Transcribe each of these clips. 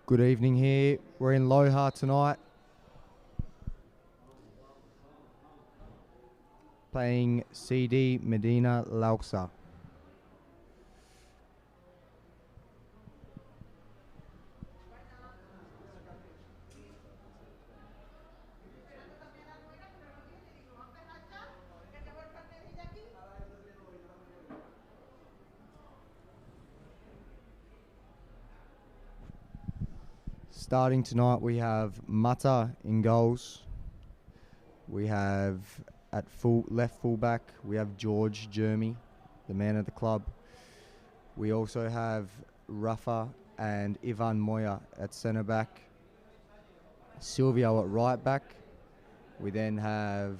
Good evening here. We're in Loha tonight. Playing CD Medina Lauxa. Starting tonight, we have Mata in goals. We have at left fullback, we have George Jeremy, the man of the club. We also have Rafa and Ivan Moya at centre back. Silvio at right back. We then have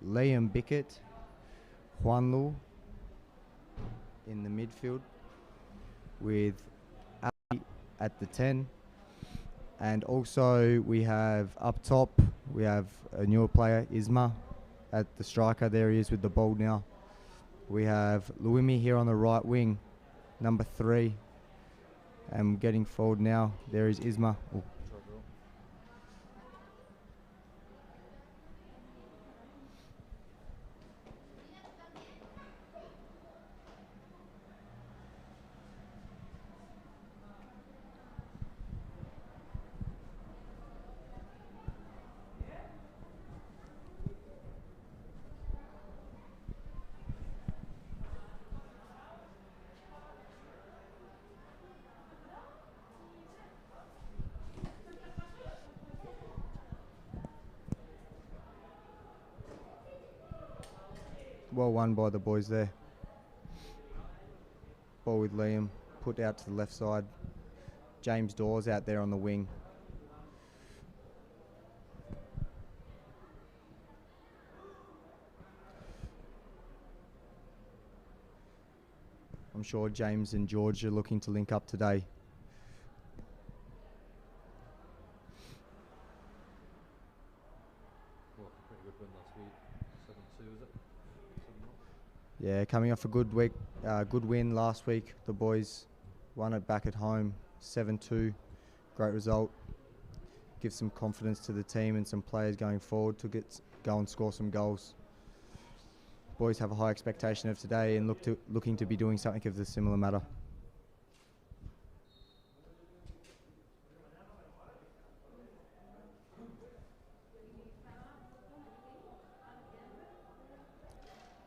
Liam Bickett, Juanlu in the midfield with Ali at the 10. And also we have up top, we have a newer player, Isma, at the striker. There he is with the ball now. We have Luimi here on the right wing, number 3. And getting forward now, there is Isma. Ooh. Well won by the boys there. Ball with Liam, put out to the left side. James Dawes out there on the wing. I'm sure James and George are looking to link up today. Pretty good win last week. 7-2, is it? Yeah, coming off a good week, good win last week. The boys won it back at home, 7-2. Great result. Gives some confidence to the team and some players going forward to go and score some goals. Boys have a high expectation of today and looking to be doing something of the similar matter.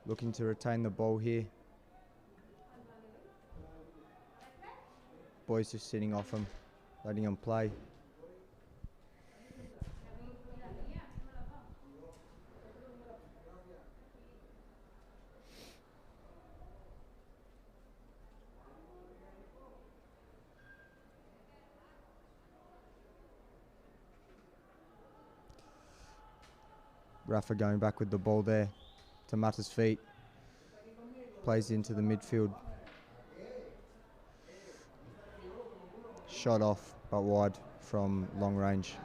Looking to retain the ball here. Boys just sitting off them, letting them play. Rafa going back with the ball there to Mata's feet. Plays into the midfield. Shot off, but wide from long range.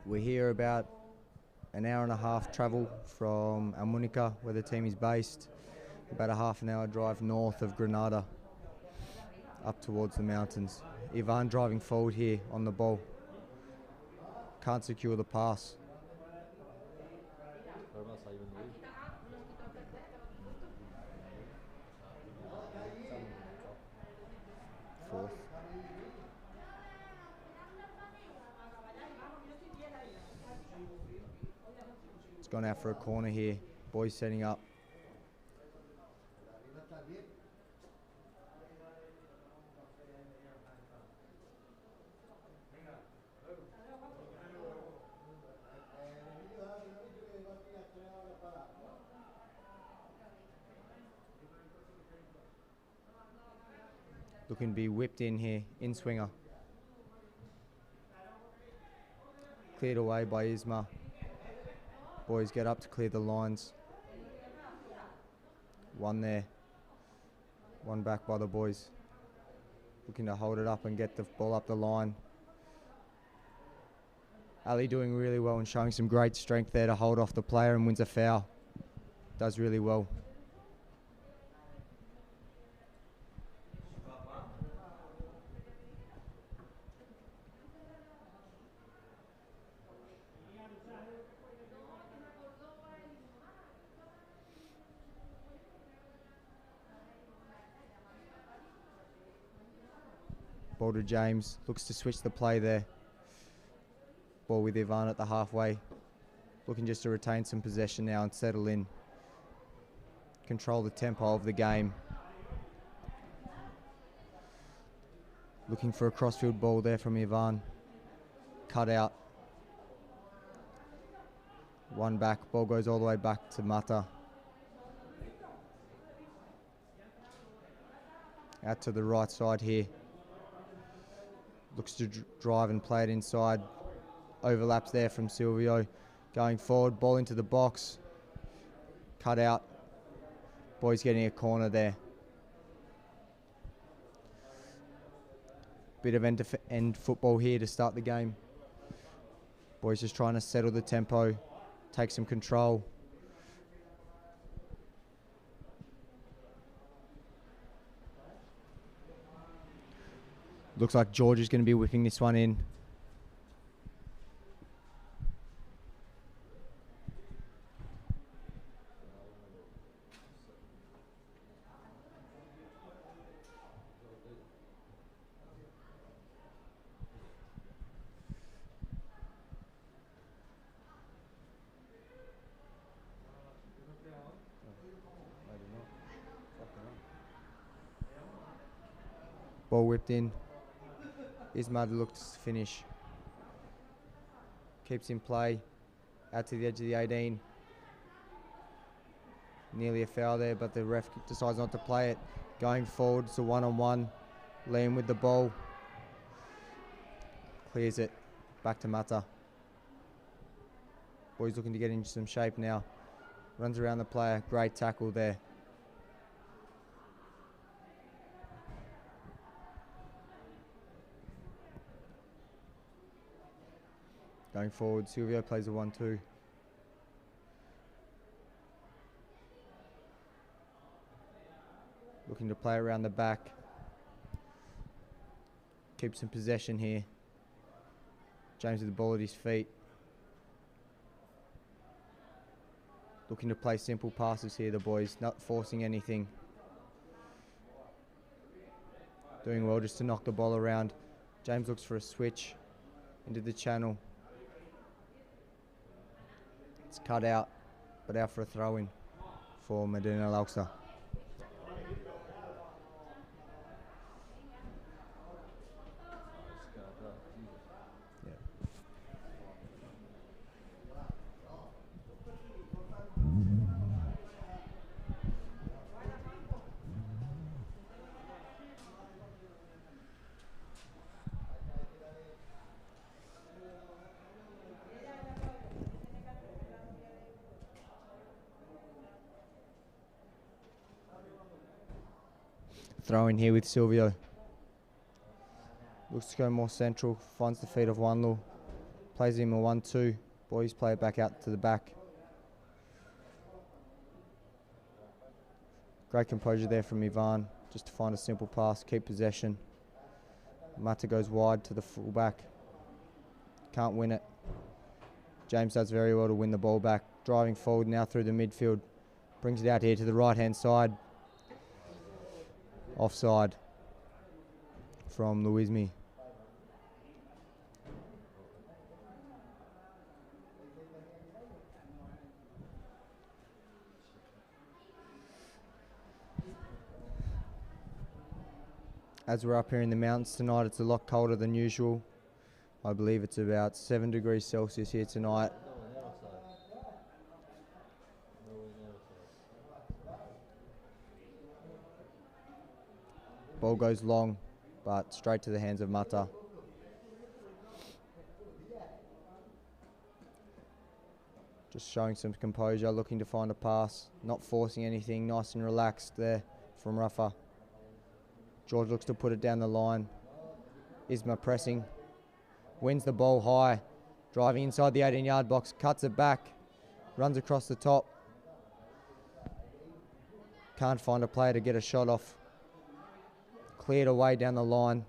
We're here about an hour and a half travel from Almunecar, where the team is based. About a half an hour drive north of Granada, up towards the mountains. Ivan driving forward here on the ball. Can't secure the pass. Fourth. It's gone out for a corner here. Boys setting up. Looking to be whipped in here, in swinger. Cleared away by Isma. Boys get up to clear the lines. One there. One back by the boys. Looking to hold it up and get the ball up the line. Ali doing really well and showing some great strength there to hold off the player and wins a foul. Does really well. Ball to James, looks to switch the play there. Ball with Ivan at the halfway. Looking just to retain some possession now and settle in. Control the tempo of the game. Looking for a crossfield ball there from Ivan. Cut out. One back, ball goes all the way back to Mata. Out to the right side here. Looks to drive and play it inside. Overlaps there from Silvio. Going forward, ball into the box. Cut out. Boys getting a corner there. Bit of end-to-end football here to start the game. Boys just trying to settle the tempo, take some control. Looks like George is going to be whipping this one in. Ball whipped in. Ismail looks to finish. Keeps in play. Out to the edge of the 18. Nearly a foul there, but the ref decides not to play it. Going forward, it's a one-on-one. Liam with the ball. Clears it. Back to Mata. Boys looking to get into some shape now. Runs around the player. Great tackle there. Going forward, Silvio plays a 1-2. Looking to play around the back. Keeps some possession here. James with the ball at his feet. Looking to play simple passes here, the boys, not forcing anything. Doing well just to knock the ball around. James looks for a switch into the channel. It's cut out, but out for a throw-in for Medina Lauxa. Throw in here with Silvio. Looks to go more central, finds the feet of Wanlu. Plays him a 1-2. Boys play it back out to the back. Great composure there from Ivan, just to find a simple pass, keep possession. Mata goes wide to the fullback. Can't win it. James does very well to win the ball back. Driving forward now through the midfield. Brings it out here to the right-hand side. Offside from Luismi. As we're up here in the mountains tonight, it's a lot colder than usual. I believe it's about 7 degrees Celsius here tonight. Ball goes long, but straight to the hands of Mata. Just showing some composure, looking to find a pass, not forcing anything, nice and relaxed there from Rafa. George looks to put it down the line. Isma pressing, wins the ball high, Driving inside the 18-yard box, cuts it back, runs across the top. Can't find a player to get a shot off. Cleared away down the line.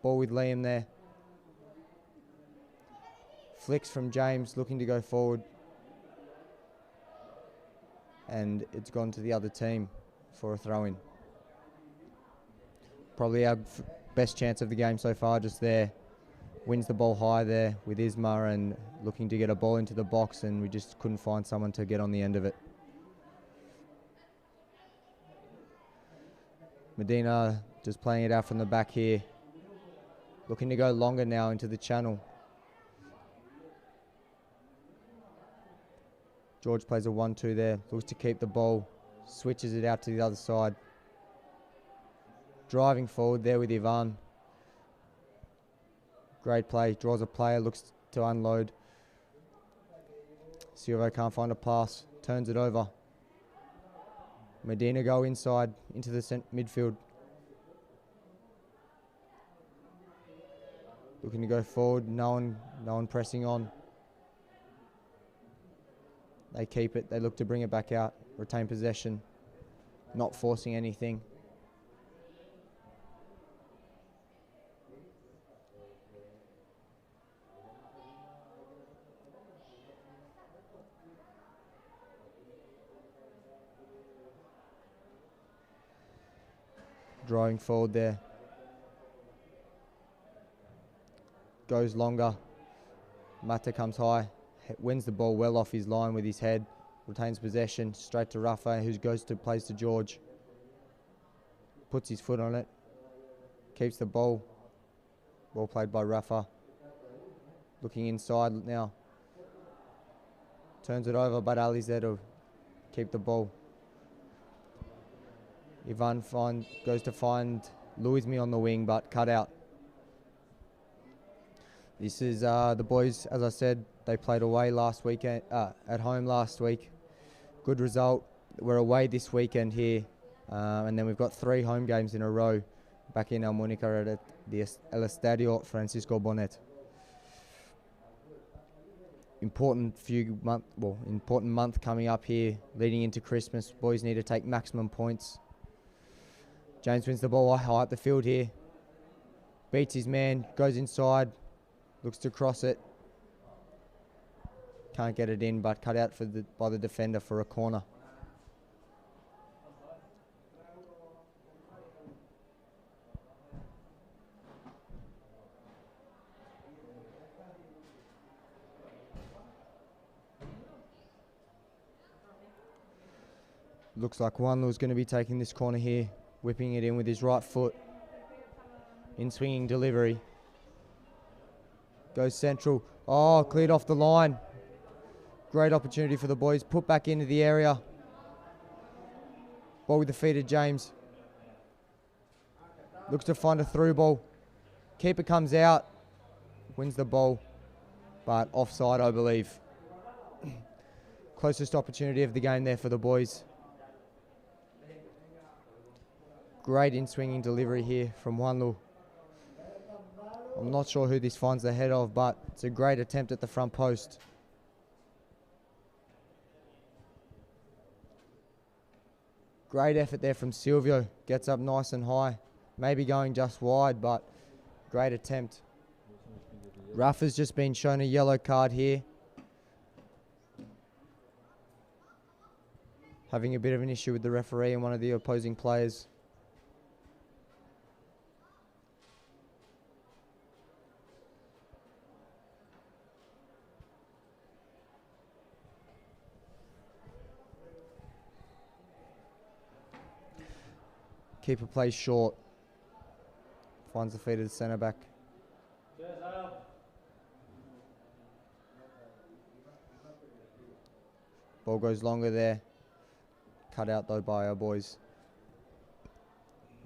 Ball with Liam there. Flicks from James, looking to go forward. And it's gone to the other team for a throw-in. Probably our best chance of the game so far, just there. Wins the ball high there with Isma and looking to get a ball into the box, and we just couldn't find someone to get on the end of it. Medina just playing it out from the back here. Looking to go longer now into the channel. George plays a 1-2 there. Looks to keep the ball. Switches it out to the other side. Driving forward there with Ivan. Great play. Draws a player. Looks to unload. Silvo can't find a pass. Turns it over. Medina go inside into the midfield. Looking to go forward. No one pressing on. They keep it. They look to bring it back out. Retain possession. Not forcing anything. Driving forward there. Goes longer. Mata comes high. Wins the ball well off his line with his head. Retains possession. Straight to Rafa, who plays to George. Puts his foot on it. Keeps the ball. Ball played by Rafa. Looking inside now. Turns it over, but Ali's there to keep the ball. Ivan goes to find Luismi on the wing, but cut out. This is the boys, as I said, they played away last weekend, at home last week. Good result. We're away this weekend here, and then we've got 3 home games in a row back in Almunecar at the El Estadio Francisco Bonet. Important month coming up here, leading into Christmas. Boys need to take maximum points. James wins the ball high up the field here. Beats his man, goes inside, looks to cross it. Can't get it in, but cut out by the defender for a corner. Looks like Wanlu's going to be taking this corner here. Whipping it in with his right foot. In swinging delivery. Goes central. Oh, cleared off the line. Great opportunity for the boys. Put back into the area. Ball with the feet of James. Looks to find a through ball. Keeper comes out. Wins the ball. But offside, I believe. Closest opportunity of the game there for the boys. Great in-swinging delivery here from Wanlu. I'm not sure who this finds the head of, but it's a great attempt at the front post. Great effort there from Silvio. Gets up nice and high. Maybe going just wide, but great attempt. Rafa's just been shown a yellow card here. Having a bit of an issue with the referee and one of the opposing players. Keeper plays short. Finds the feet of the centre back. Ball goes longer there. Cut out though by our boys.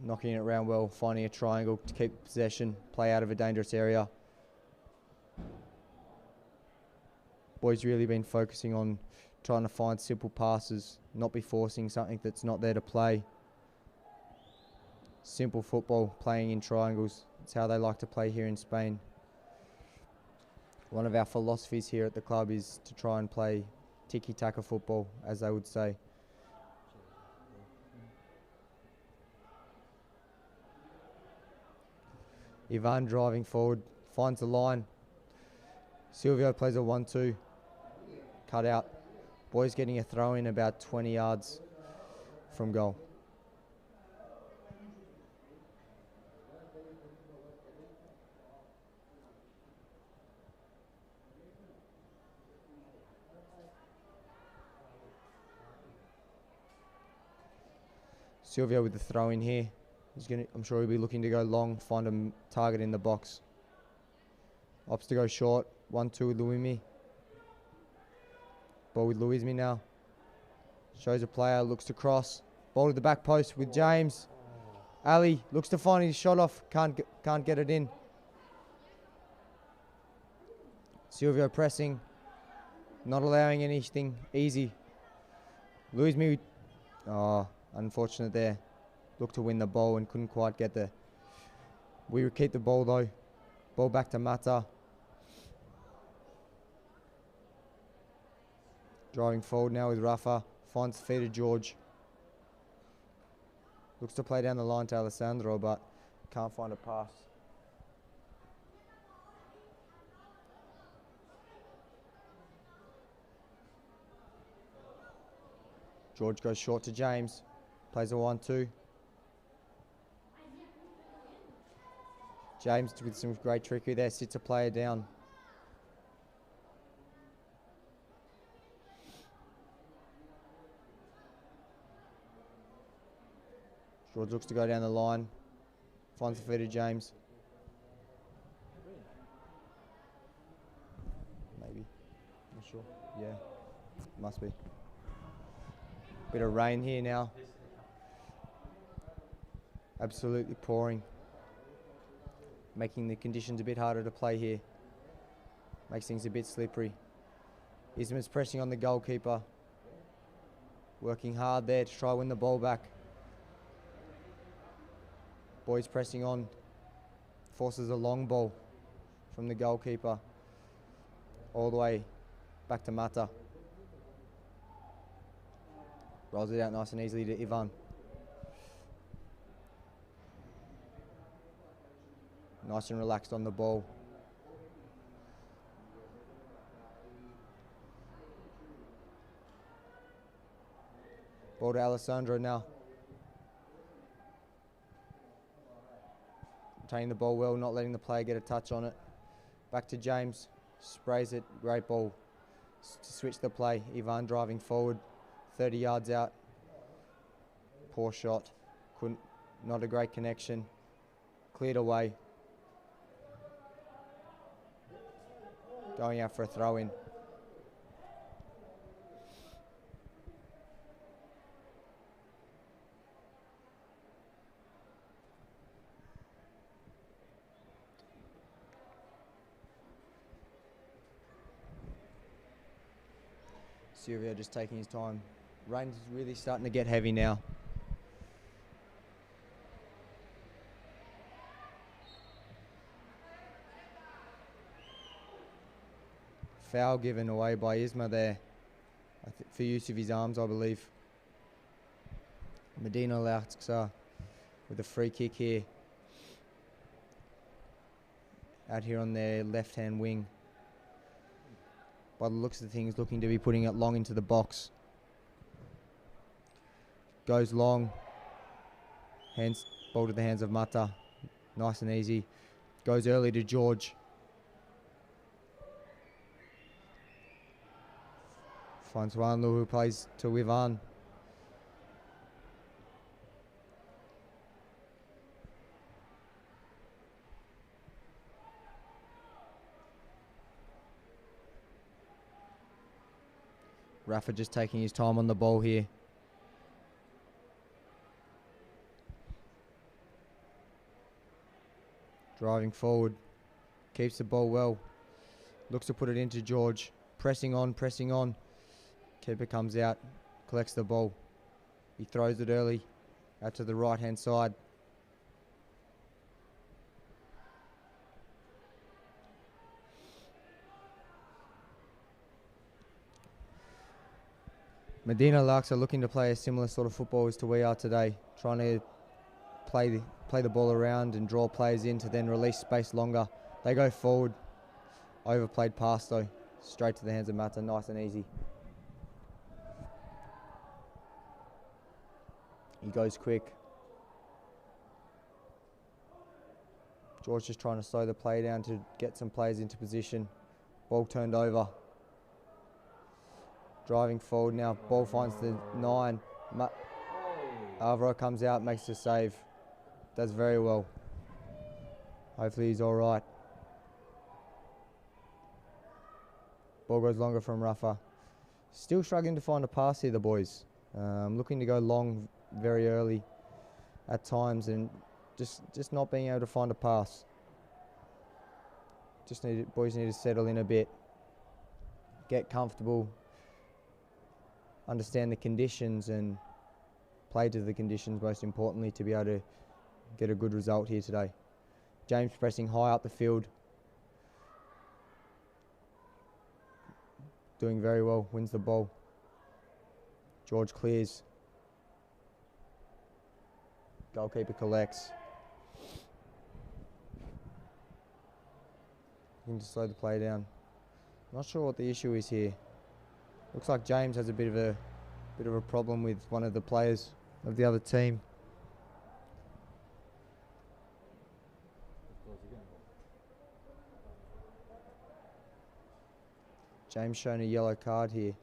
Knocking it around well, finding a triangle to keep possession, play out of a dangerous area. Boys really been focusing on trying to find simple passes, not be forcing something that's not there to play. Simple football, playing in triangles. It's how they like to play here in Spain. One of our philosophies here at the club is to try and play tiki-taka football, as they would say. Ivan driving forward, finds the line. Silvio plays a 1-2, cut out. Boys getting a throw in about 20 yards from goal. Silvio with the throw in here. I'm sure he'll be looking to go long, find a target in the box. Opts to go short, 1-2 with Luimi. Ball with Luismi now. Shows a player, looks to cross. Ball to the back post with James. Ali looks to find his shot off, can't get it in. Silvio pressing, not allowing anything easy. Luismi, unfortunate there. Looked to win the ball and couldn't quite get there. We would keep the ball though. Ball back to Mata. Driving forward now with Rafa. Finds the feet of George. Looks to play down the line to Alessandro, but can't find a pass. George goes short to James. Plays a 1-2. James with some great trickery there, sits a player down. George looks to go down the line, finds the feet of James. Maybe, not sure. Yeah, must be. Bit of rain here now. Absolutely pouring. Making the conditions a bit harder to play here. Makes things a bit slippery. Isma's pressing on the goalkeeper. Working hard there to try win the ball back. Boys pressing on. Forces a long ball from the goalkeeper. All the way back to Mata. Rolls it out nice and easily to Ivan. Nice and relaxed on the ball. Ball to Alessandro now. Retaining the ball well, not letting the player get a touch on it. Back to James. Sprays it. Great ball. To switch the play. Ivan driving forward. 30 yards out. Poor shot. Not a great connection. Cleared away. Going out for a throw in. Silvio just taking his time. Rain's really starting to get heavy now. Foul given away by Isma there. For use of his arms, I believe. Medina Lauxa with a free kick here. Out here on their left-hand wing. By the looks of things, looking to be putting it long into the box. Goes long. Ball to the hands of Mata. Nice and easy. Goes early to George. Finds Wanlu, who plays to Ivan. Rafa just taking his time on the ball here. Driving forward. Keeps the ball well. Looks to put it into George. Pressing on, pressing on. Keeper comes out. Collects the ball. He throws it early. Out to the right-hand side. Medina LAUXA are looking to play a similar sort of football as to we are today, trying to play the ball around and draw players in to then release space longer. They go forward, overplayed pass though, straight to the hands of Mata, nice and easy. He goes quick. George just trying to slow the play down to get some players into position. Ball turned over. Driving forward now, ball finds the 9. Alvaro comes out, makes the save. Does very well. Hopefully he's all right. Ball goes longer from Rafa. Still struggling to find a pass here, the boys. Looking to go long very early at times and just not being able to find a pass. Boys need to settle in a bit, get comfortable, understand the conditions and play to the conditions most importantly to be able to get a good result here today. James pressing high up the field. Doing very well, wins the ball. George clears. Goalkeeper collects. Looking to slow the play down. Not sure what the issue is here. Looks like James has a bit of a problem with one of the players of the other team. James shown a yellow card here.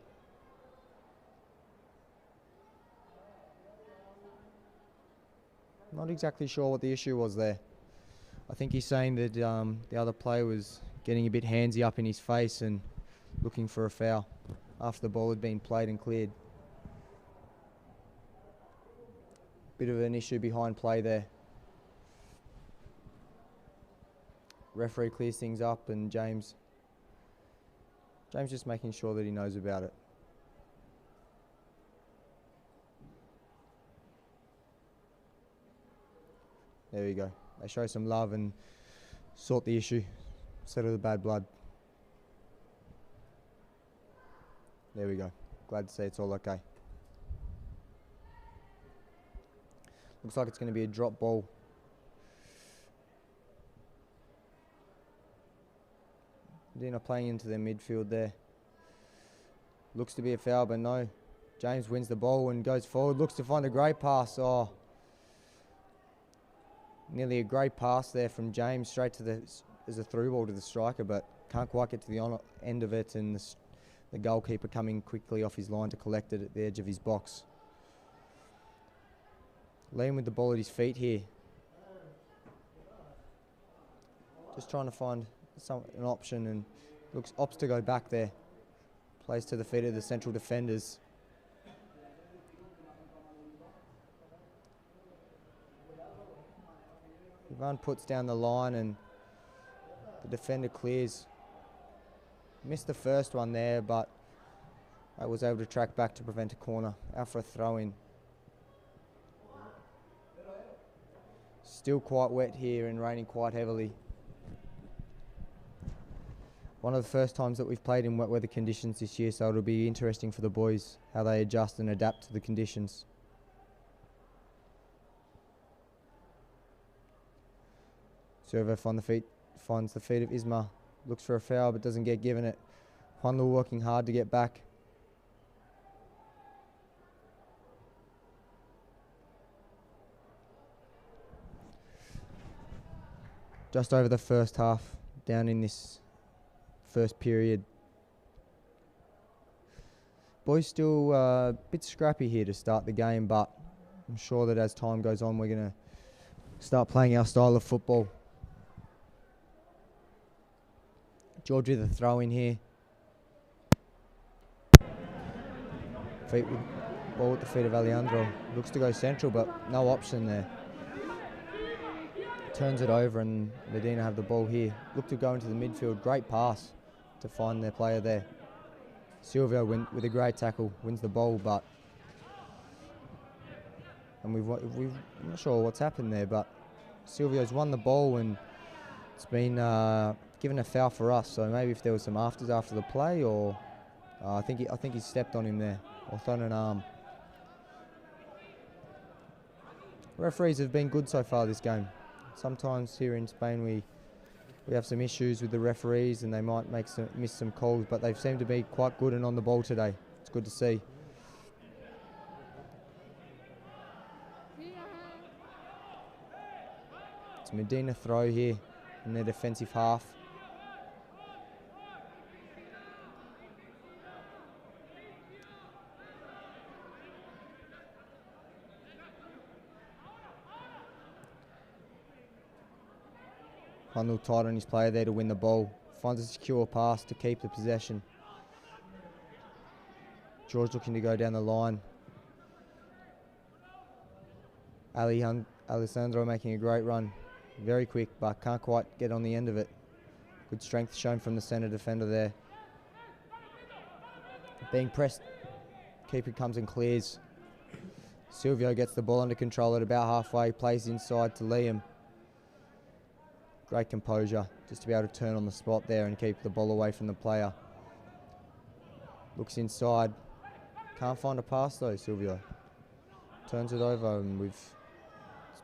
Not exactly sure what the issue was there. I think he's saying that the other player was getting a bit handsy up in his face and looking for a foul after the ball had been played and cleared. Bit of an issue behind play there. Referee clears things up and James just making sure that he knows about it. There we go. They show some love and sort the issue, settle the bad blood. There we go. Glad to see it's all okay. Looks like it's going to be a drop ball. Medina playing into their midfield there. Looks to be a foul, but no. James wins the ball and goes forward. Looks to find a great pass. Oh, nearly a great pass there from James straight to as a through ball to the striker, but can't quite get to the end of it, and the goalkeeper coming quickly off his line to collect it at the edge of his box. Liam with the ball at his feet here. Just trying to find an option and opts to go back there. Plays to the feet of the central defenders. Ivan puts down the line and the defender clears. Missed the first one there, but I was able to track back to prevent a corner. Out for a throw-in. Still quite wet here and raining quite heavily. One of the first times that we've played in wet weather conditions this year, so it'll be interesting for the boys how they adjust and adapt to the conditions. Servo finds the feet of Isma. Looks for a foul but doesn't get given it. Juanlu working hard to get back. Just over the first half, down in this first period. Boys still a bit scrappy here to start the game, but I'm sure that as time goes on we're going to start playing our style of football. George with a throw in here. Ball at the feet of Alejandro. Looks to go central, but no option there. Turns it over and Medina have the ball here. Look to go into the midfield. Great pass to find their player there. Silvio with a great tackle wins the ball, but I'm not sure what's happened there, but Silvio's won the ball and it's been given a foul for us. So maybe if there was some afters after the play, or I think he stepped on him there, or thrown an arm. Referees have been good so far this game. Sometimes here in Spain we have some issues with the referees and they might miss some calls, but they've seemed to be quite good and on the ball today. It's good to see. It's Medina throw here in their defensive half. Juan tight on his player there to win the ball. Finds a secure pass to keep the possession. George looking to go down the line. Alessandro making a great run. Very quick, but can't quite get on the end of it. Good strength shown from the centre defender there. Being pressed, keeper comes and clears. Silvio gets the ball under control at about halfway, plays inside to Liam. Great composure, just to be able to turn on the spot there and keep the ball away from the player. Looks inside, can't find a pass though, Silvio. Turns it over and it's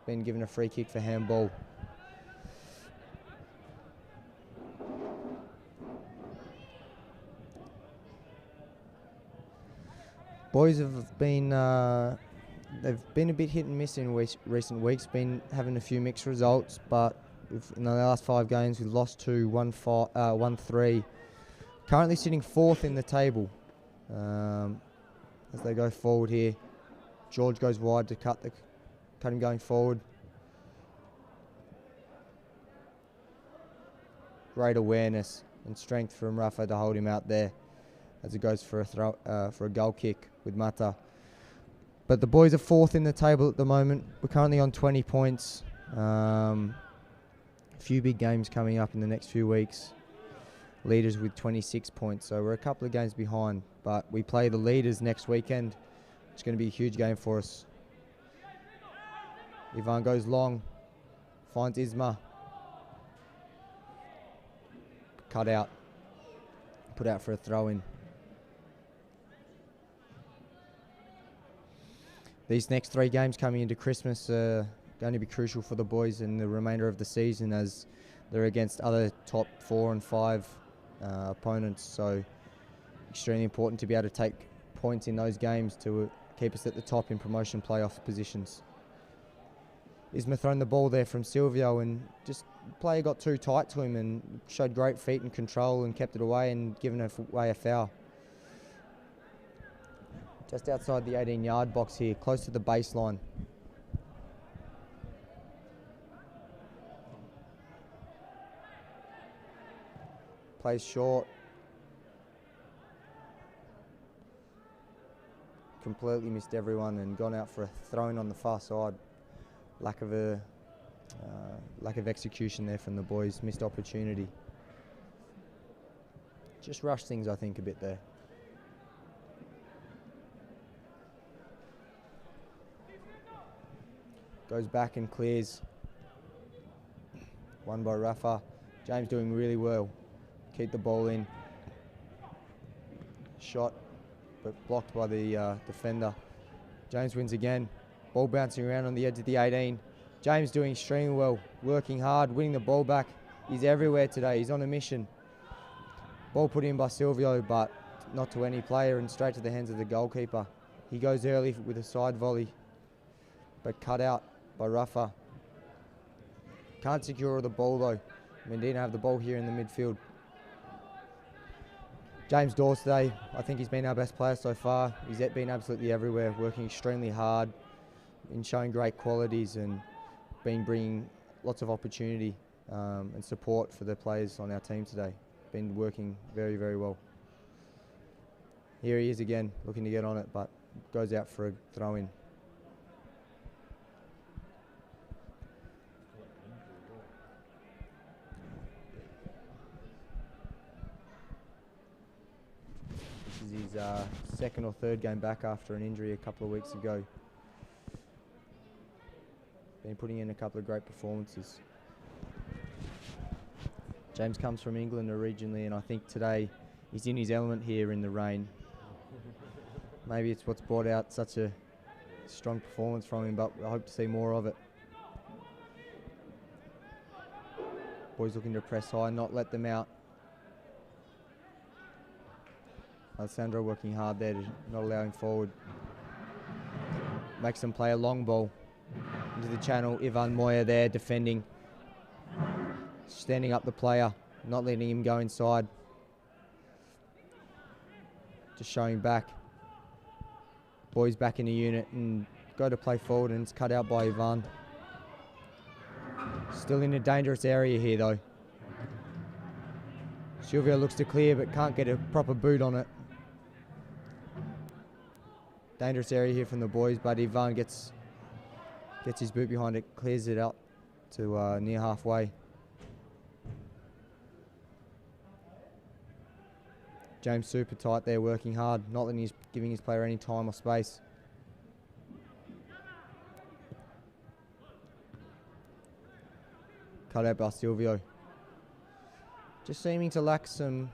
been given a free kick for handball. Boys have been they've been a bit hit and miss in recent weeks. Been having a few mixed results, but in the last 5 games we've lost 2, won 3. Currently sitting 4th in the table. As they go forward here, George goes wide to cut him going forward. Great awareness and strength from Rafa to hold him out there as it goes for a goal kick with Mata. But the boys are 4th in the table at the moment. We're currently on 20 points. A few big games coming up in the next few weeks. Leaders with 26 points, so we're a couple of games behind. But we play the leaders next weekend. It's going to be a huge game for us. Ivan goes long, finds Isma. Cut out, put out for a throw-in. These next 3 games coming into Christmas are going to be crucial for the boys in the remainder of the season, as they're against other top 4 and 5 opponents. So extremely important to be able to take points in those games to keep us at the top in promotion playoff positions. Isma throwing the ball there from Silvio, and just player got too tight to him and showed great feet and control and kept it away and given away a foul. Just outside the 18-yard box here, close to the baseline. Plays short. Completely missed everyone and gone out for a throw-in on the far side. Lack of execution there from the boys. Missed opportunity. Just rushed things, I think, a bit there. Goes back and clears. Won by Rafa. James doing really well. Keep the ball in. Shot, but blocked by the defender. James wins again. Ball bouncing around on the edge of the 18. James doing extremely well. Working hard, winning the ball back. He's everywhere today. He's on a mission. Ball put in by Silvio, but not to any player and straight to the hands of the goalkeeper. He goes early with a side volley, but cut out by Rafa. Can't secure the ball though. Medina have the ball here in the midfield. James Dawes today, I think he's been our best player so far. He's been absolutely everywhere, working extremely hard and showing great qualities and bringing lots of opportunity and support for the players on our team today. Been working very, very well. Here he is again, looking to get on it, but goes out for a throw-in. This is his second or third game back after an injury a couple of weeks ago. Been putting in a couple of great performances. James comes from England originally, and I think today He's in his element here in the rain. Maybe it's what's brought out such a strong performance from him, but I hope to see more of it. Boys looking to press high, not let them out. Alessandro working hard there to not allow him forward. Makes them play a long ball into the channel. Ivan Moya there defending. Standing up the player, not letting him go inside. Just showing back. Boys back in the unit and go to play forward, and it's cut out by Ivan. Still in a dangerous area here though. Silvio looks to clear but can't get a proper boot on it. Dangerous area here from the boys, but Ivan gets his boot behind it, clears it up to near halfway. James super tight there, working hard, not letting giving his player any time or space. Cut out by Silvio. Just seeming to lack some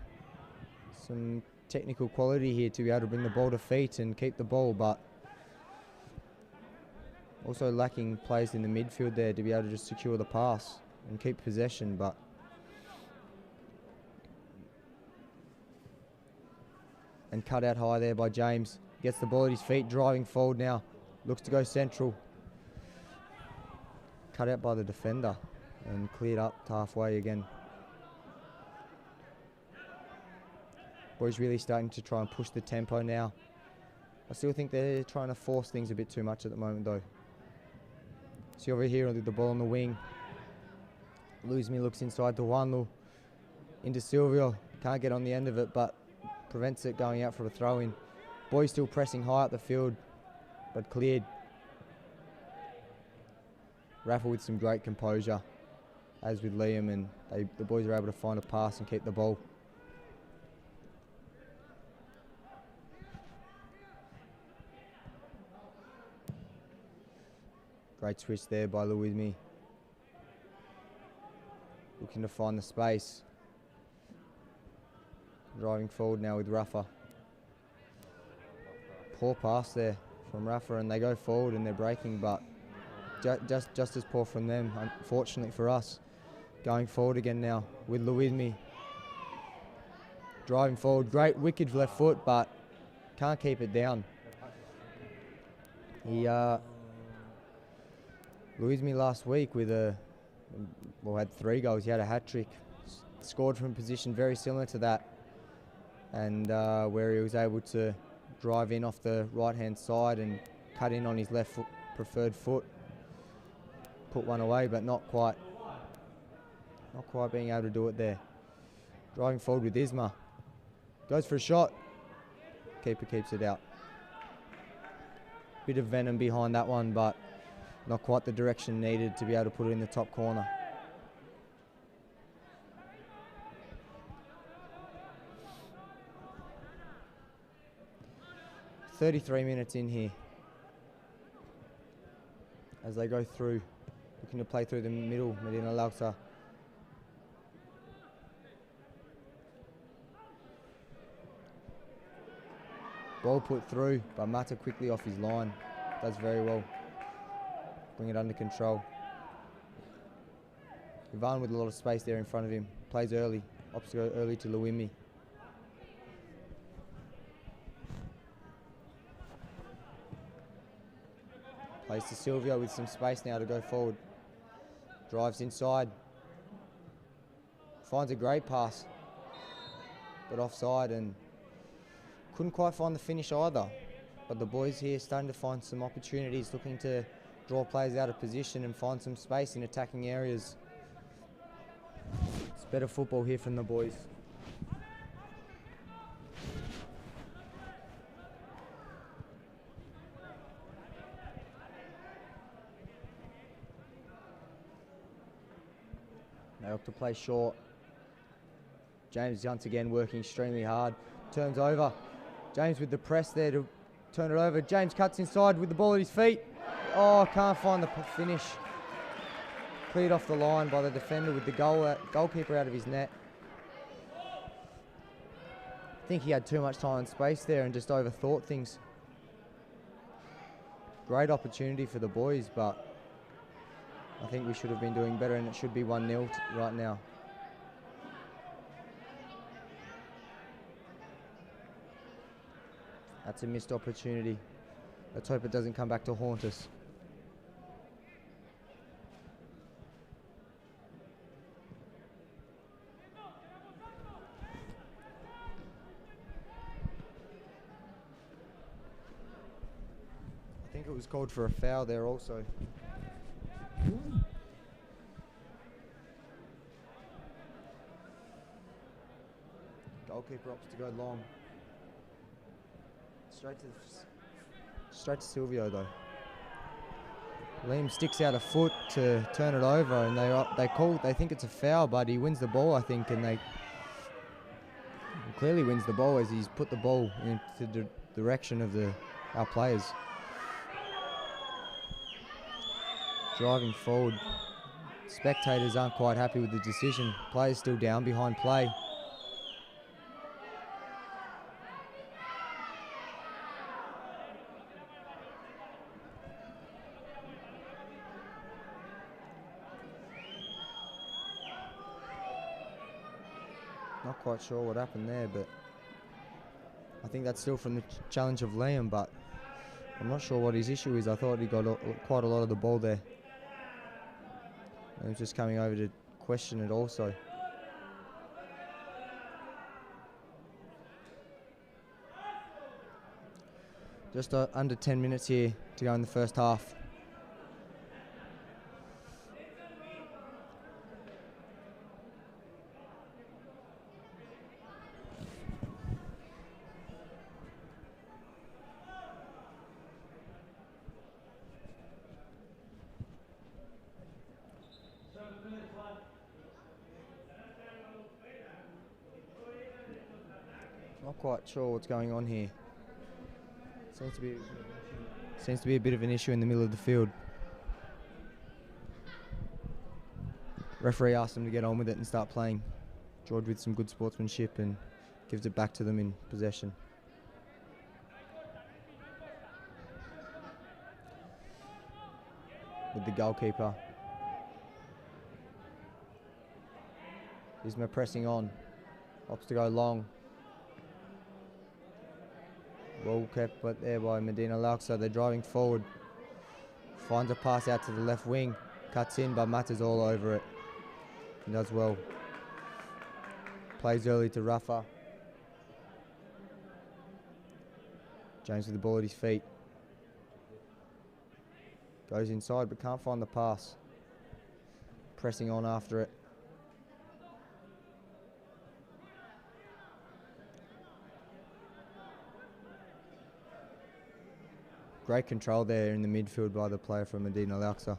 technical quality here to be able to bring the ball to feet and keep the ball, but also lacking players in the midfield there to be able to just secure the pass and keep possession. But and cut out high there by James. Gets the ball at his feet, driving forward now. Looks to go central. Cut out by the defender and cleared up to halfway again. Boys really starting to try and push the tempo now. I still think they're trying to force things a bit too much at the moment though. See over here with the ball on the wing. Luzmi looks inside to Juanlu. Into Silvio. Can't get on the end of it, but prevents it going out for a throw-in. Boys still pressing high up the field, but cleared. Rafa with some great composure, as with Liam, and the boys are able to find a pass and keep the ball. Great switch there by Luizmi. Looking to find the space. Driving forward now with Rafa. Poor pass there from Rafa, and they go forward and they're breaking, but just as poor from them, unfortunately for us. Going forward again now with Luizmi. Driving forward, great wicked left foot, but can't keep it down. Luizmi last week with had 3 goals. He had a hat-trick, scored from a position very similar to that, and where he was able to drive in off the right-hand side and cut in on his left foot, preferred foot, put one away, but not quite being able to do it there. Driving forward with Isma, goes for a shot, keeper keeps it out. Bit of venom behind that one, but not quite the direction needed to be able to put it in the top corner. "33 minutes in here as they go through, looking to play through the middle. Medina Lauxa. Ball put through, but Mata quickly off his line. Does very well. Bring it under control. Ivan with a lot of space there in front of him. Plays early. Opts to go early to Luimi. Plays to Silvio with some space now to go forward. Drives inside. Finds a great pass, but offside, and couldn't quite find the finish either. But the boys here starting to find some opportunities, looking to draw players out of position and find some space in attacking areas. It's better football here from the boys. They opt to play short. James once again working extremely hard. Turns over. James with the press there to turn it over. James cuts inside with the ball at his feet. Oh, can't find the finish. Cleared off the line by the defender with the goalkeeper out of his net. think he had too much time and space there and just overthought things. Great opportunity for the boys, but I think we should have been doing better, and it should be 1-0 right now. That's a missed opportunity. Let's hope it doesn't come back to haunt us. I think it was called for a foul there also. Goalkeeper opts to go long. Straight to Silvio though. Liam sticks out a foot to turn it over, and they think it's a foul, but he wins the ball, I think, and he clearly wins the ball as he's put the ball into the direction of our players. Driving forward. Spectators aren't quite happy with the decision. Players still down behind play. Not quite sure what happened there, but I think that's still from the challenge of Liam, but I'm not sure what his issue is. I thought he got quite a lot of the ball there. And he's just coming over to question it also. Just under 10 minutes here to go in the first half. Not quite sure what's going on here. Seems to be a bit of an issue in the middle of the field. Referee asked them to get on with it and start playing. George with some good sportsmanship and gives it back to them in possession. With the goalkeeper. Isma pressing on. Opts to go long. Well kept but there by Medina LAUXA. They're driving forward. Finds a pass out to the left wing. Cuts in, but Matta's all over it. He does well. Plays early to Rafa. James with the ball at his feet. Goes inside but can't find the pass. Pressing on after it. Great control there in the midfield by the player from Medina LAUXA.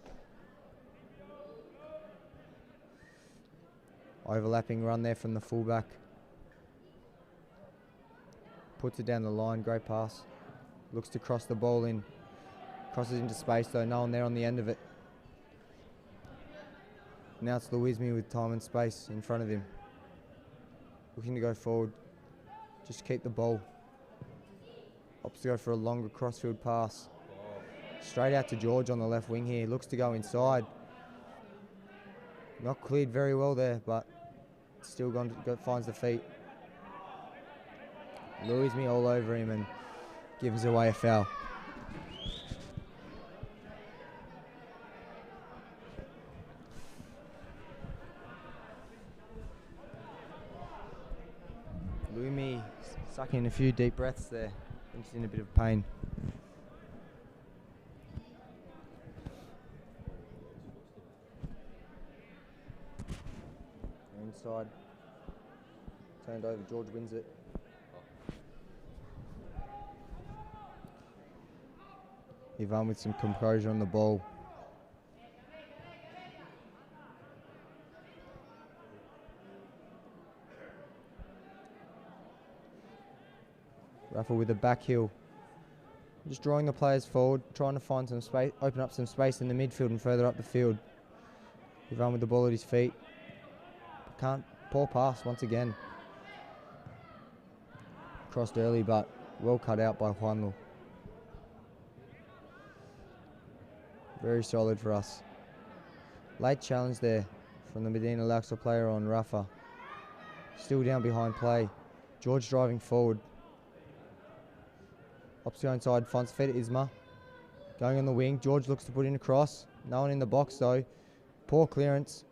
Overlapping run there from the fullback. Puts it down the line, great pass. Looks to cross the ball in. Crosses into space though, no one there on the end of it. Now it's Luismi with time and space in front of him. Looking to go forward. Just keep the ball. Opts to go for a longer crossfield pass. Straight out to George on the left wing here. Looks to go inside. Not cleared very well there, but still finds the feet. Luismi all over him and gives away a foul. Luismi sucking a few deep breaths there. He's in a bit of pain. Inside. Turned over, George wins it. Ivan with some composure on the ball. Rafa with a back heel. Just drawing the players forward, trying to find some space, open up some space in the midfield and further up the field. Ivan with the ball at his feet. Poor pass once again. Crossed early, but well cut out by Juanlu. Very solid for us. Late challenge there from the Medina LAUXA player on Rafa. Still down behind play. George driving forward. Opposite inside, Fonts fed Isma. Going on the wing, George looks to put in a cross. No one in the box though. Poor clearance.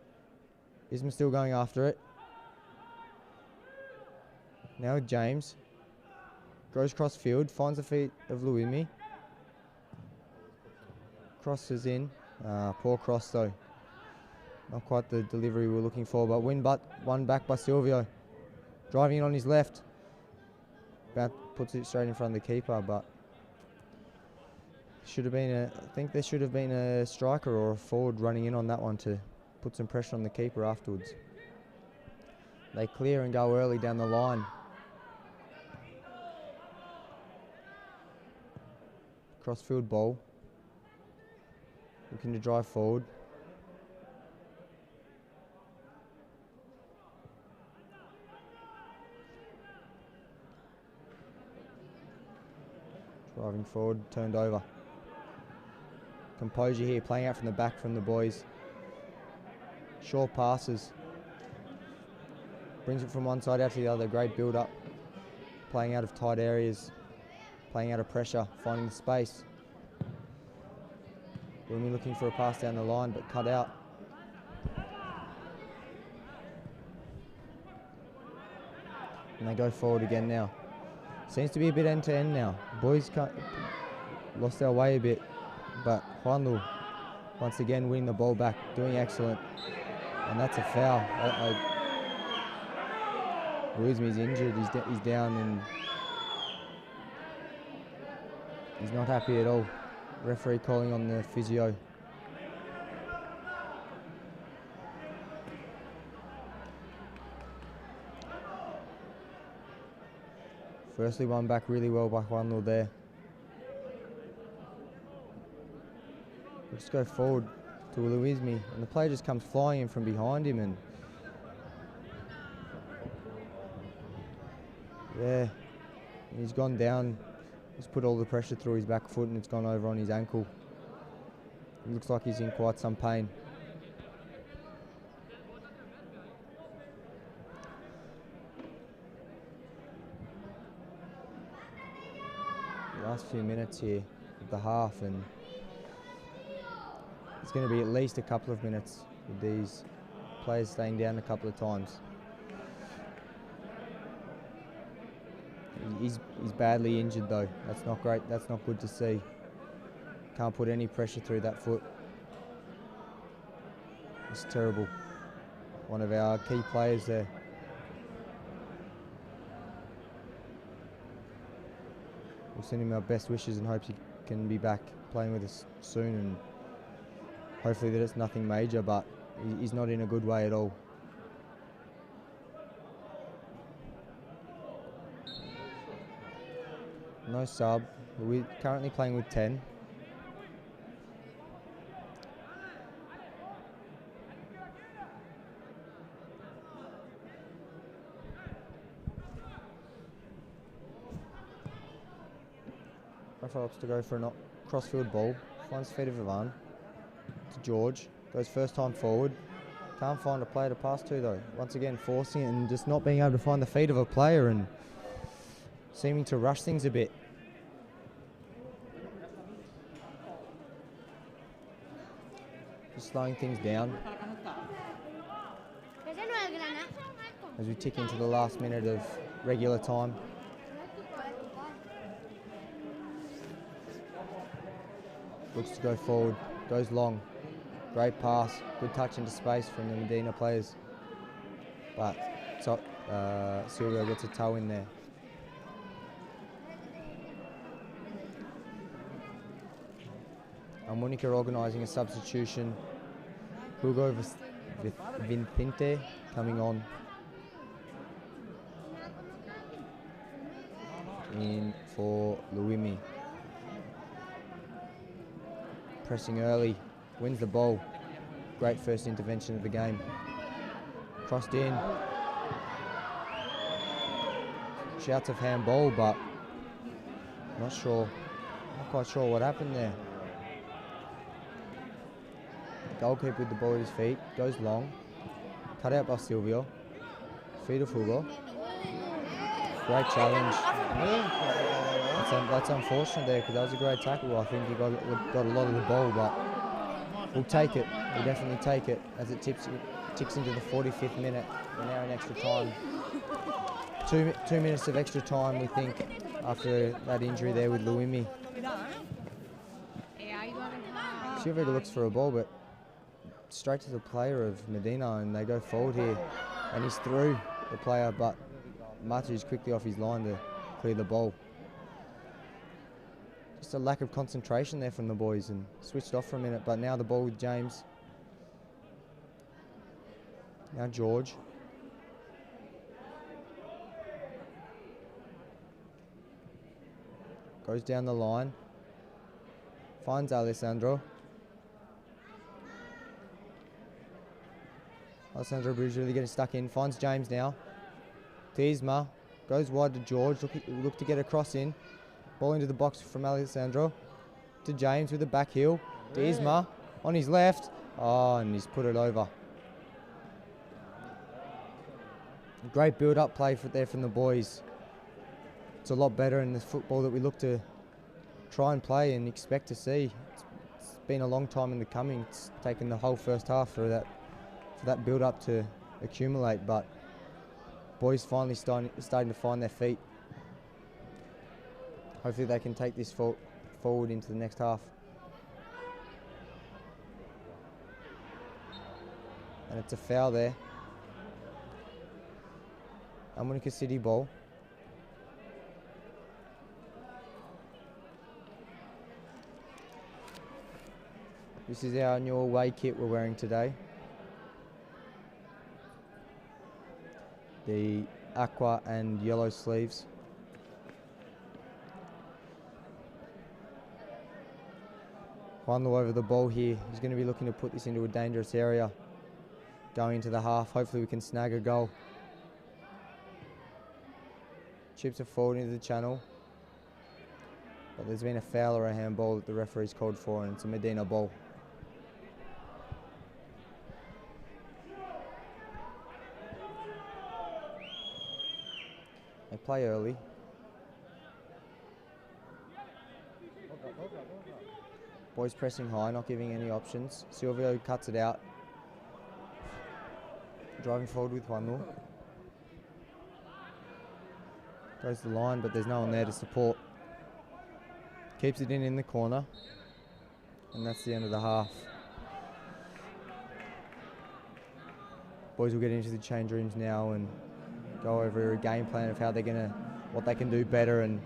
Isma still going after it. Now James. Goes cross field, finds the feet of Luimi. Crosses in. Poor cross though. Not quite the delivery we were looking for, but one back by Silvio. Driving in on his left. Puts it straight in front of the keeper, but should have been I think there should have been a striker or a forward running in on that one to put some pressure on the keeper afterwards. They clear and go early down the line. Crossfield ball. Looking to drive forward. Driving forward, turned over. Composure here, playing out from the back from the boys. Short passes. Brings it from one side out to the other, great build up. Playing out of tight areas. Playing out of pressure, finding the space. Rumi looking for a pass down the line, but cut out. And they go forward again now. Seems to be a bit end to end now. Boys lost their way a bit, but Juanlu once again winning the ball back, doing excellent. And that's a foul. Ruizmi's injured, he's down and he's not happy at all. Referee calling on the physio. Firstly, one back really well by Juanlu there. Let's go forward to Luizmi, and the player just comes flying in from behind him, and yeah, he's gone down. He's put all the pressure through his back foot, and it's gone over on his ankle. It looks like he's in quite some pain. Last few minutes here of the half, and it's going to be at least a couple of minutes with these players staying down a couple of times. He's badly injured though. That's not great. That's not good to see. Can't put any pressure through that foot. It's terrible. One of our key players there. We'll send him our best wishes and hopes he can be back playing with us soon, and hopefully that it's nothing major, but he's not in a good way at all. No sub. We're currently playing with 10. Rafa opts to go for a crossfield ball. Finds feet of Ivan to George. Goes first time forward. Can't find a player to pass to though. Once again forcing it and just not being able to find the feet of a player and seeming to rush things a bit. Just slowing things down as we tick into the last minute of regular time. Looks to go forward, goes long. Great pass, good touch into space from the Medina players. But Silvio gets a toe in there. Almunecar organising a substitution. Hugo Vincente coming on in for Luimi. Pressing early, wins the ball. Great first intervention of the game. Crossed in. shouts of handball, but not quite sure what happened there. Goalkeeper with the ball at his feet, goes long, cut out by Silvio, feet of Hugo. Great challenge. That's unfortunate there because that was a great tackle. I think he got a lot of the ball, but we'll take it. We'll definitely take it as it ticks into the 45th minute. We're now in extra time. 2 minutes of extra time, we think, after that injury there with Luimi. Silvio looks for a ball, but straight to the player of Medina, and they go forward here. And he's through the player, but Matu is quickly off his line to clear the ball. Just a lack of concentration there from the boys and switched off for a minute, but now the ball with James. Now George. Goes down the line. Finds Alessandro. Alessandro Bridge really getting stuck in. Finds James now. Tisma goes wide to George. Look to get a cross in. Ball into the box from Alessandro. To James with a back heel. Tisma on his left. Oh, and he's put it over. Great build-up play there from the boys. It's a lot better in the football that we look to try and play and expect to see. It's been a long time in the coming. It's taken the whole first half for that build-up to accumulate, but boys finally starting to find their feet. Hopefully they can take this forward into the next half. And it's a foul there. Almunecar City ball. This is our new away kit we're wearing today. The aqua and yellow sleeves. Juanlu over the ball here. He's going to be looking to put this into a dangerous area. Going into the half. Hopefully we can snag a goal. Chips it forward into the channel. But there's been a foul or a handball that the referee's called for, and it's a Medina ball. They play early. Boys pressing high, not giving any options. Silvio cuts it out. Driving forward with Juanlu. Goes to the line, but there's no one there to support. Keeps it in the corner. And that's the end of the half. Boys will get into the change rooms now and go over a game plan of how they're what they can do better, and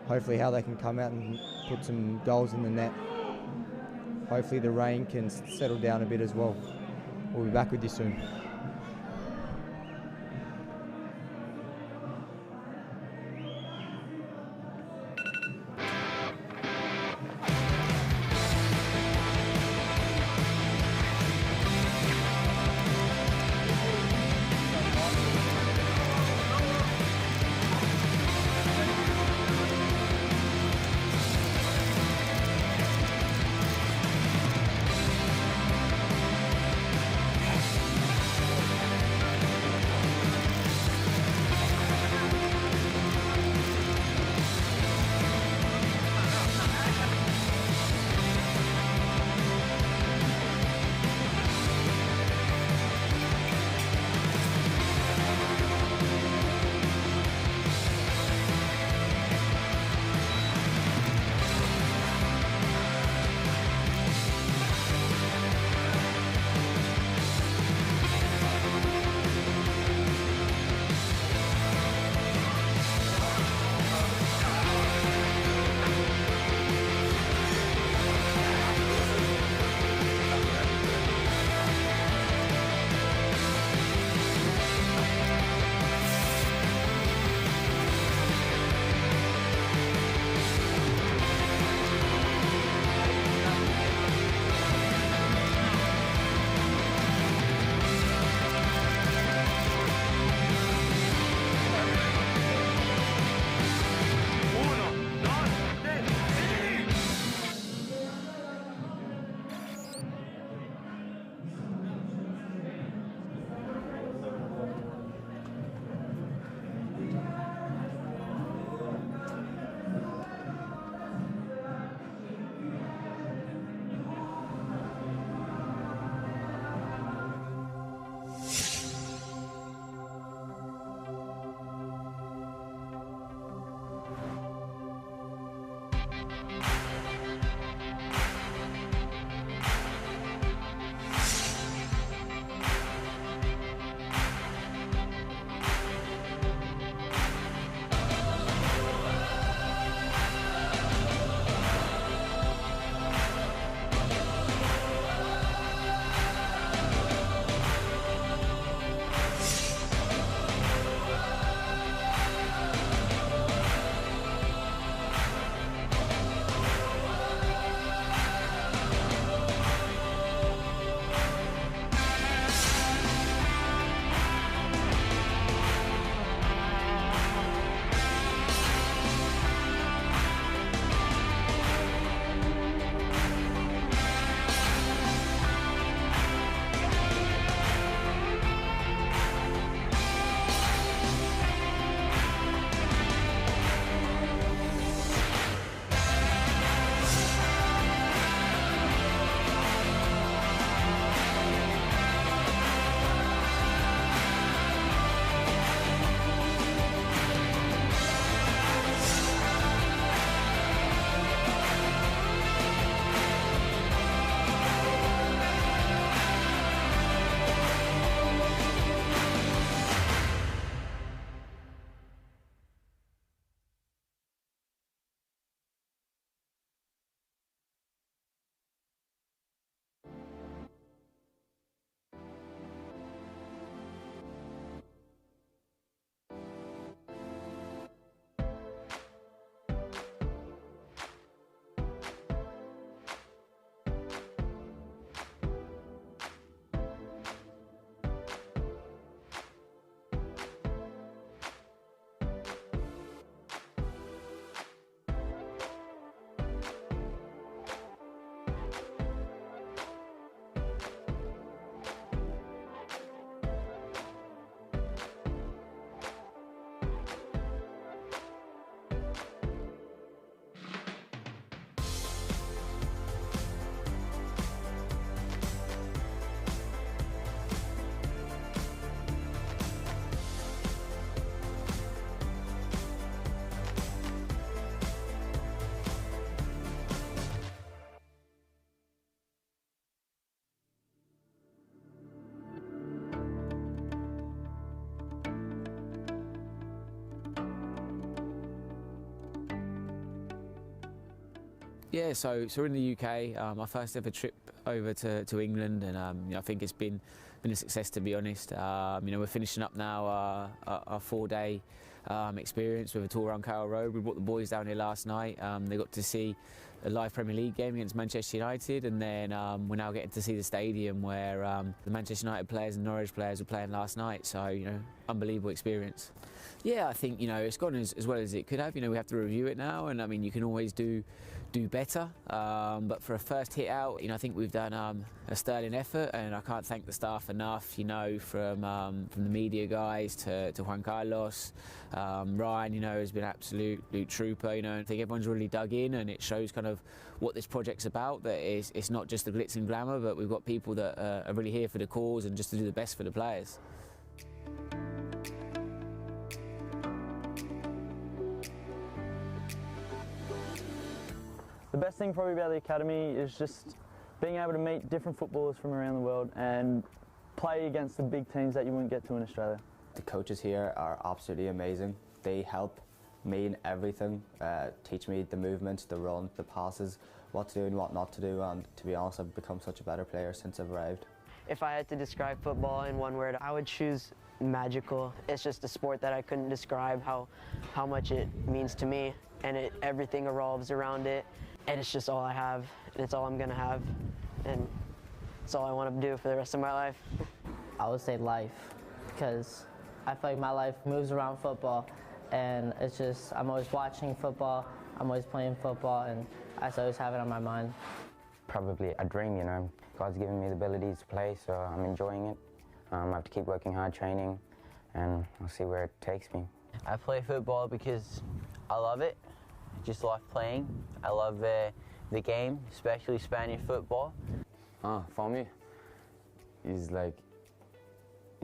hopefully how they can come out and put some goals in the net. Hopefully the rain can settle down a bit as well. We'll be back with you soon. Yeah, so we're in the UK. Our first ever trip over to England, and I think it's been a success, to be honest. We're finishing up now our 4-day experience with a tour around Carroll Road. We brought the boys down here last night. They got to see a live Premier League game against Manchester United, and then we're now getting to see the stadium where the Manchester United players and Norwich players were playing last night. So unbelievable experience. Yeah, I think it's gone as well as it could have. We have to review it now, and I mean you can always do better. But for a first hit out, I think we've done a sterling effort, and I can't thank the staff enough. From the media guys to Juan Carlos, Ryan. Has been an absolute trooper. I think everyone's really dug in, and it shows kind of what this project's about. That it's not just the glitz and glamour, but we've got people that are really here for the cause and just to do the best for the players. The best thing probably about the academy is just being able to meet different footballers from around the world and play against the big teams that you wouldn't get to in Australia. The coaches here are absolutely amazing. They help me in everything, teach me the movements, the run, the passes, what to do and what not to do, and to be honest, I've become such a better player since I've arrived. If I had to describe football in one word, I would choose magical. It's just a sport that I couldn't describe how much it means to me, and everything revolves around it. And it's just all I have, and it's all I'm gonna have, and it's all I want to do for the rest of my life. I would say life, because I feel like my life moves around football, and it's just, I'm always watching football, I'm always playing football, and I always have it on my mind. Probably a dream, God's given me the ability to play, so I'm enjoying it. I have to keep working hard, training, and I'll see where it takes me. I play football because I love it. Just love playing. I love the game, especially Spanish football. For me, it's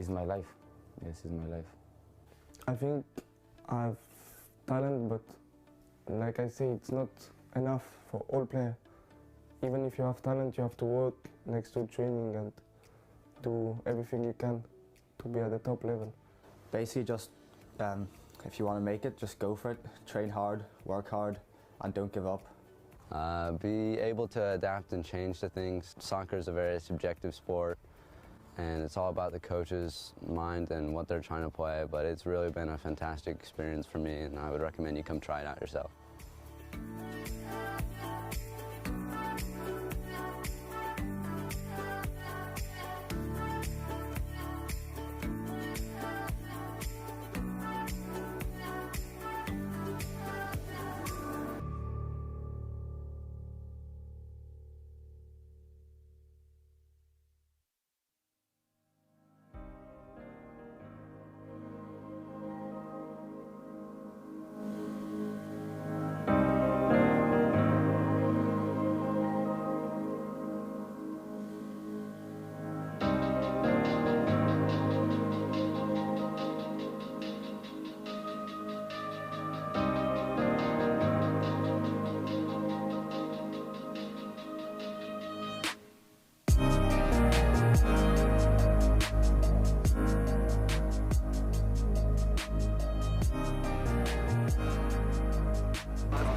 my life. This is my life. I think I have talent, but like I say, it's not enough for all players. Even if you have talent, you have to work next to training and do everything you can to be at the top level. Basically just, if you want to make it, just go for it, train hard, work hard, and don't give up. Be able to adapt and change to things. Soccer is a very subjective sport, and it's all about the coach's mind and what they're trying to play, but it's really been a fantastic experience for me, and I would recommend you come try it out yourself.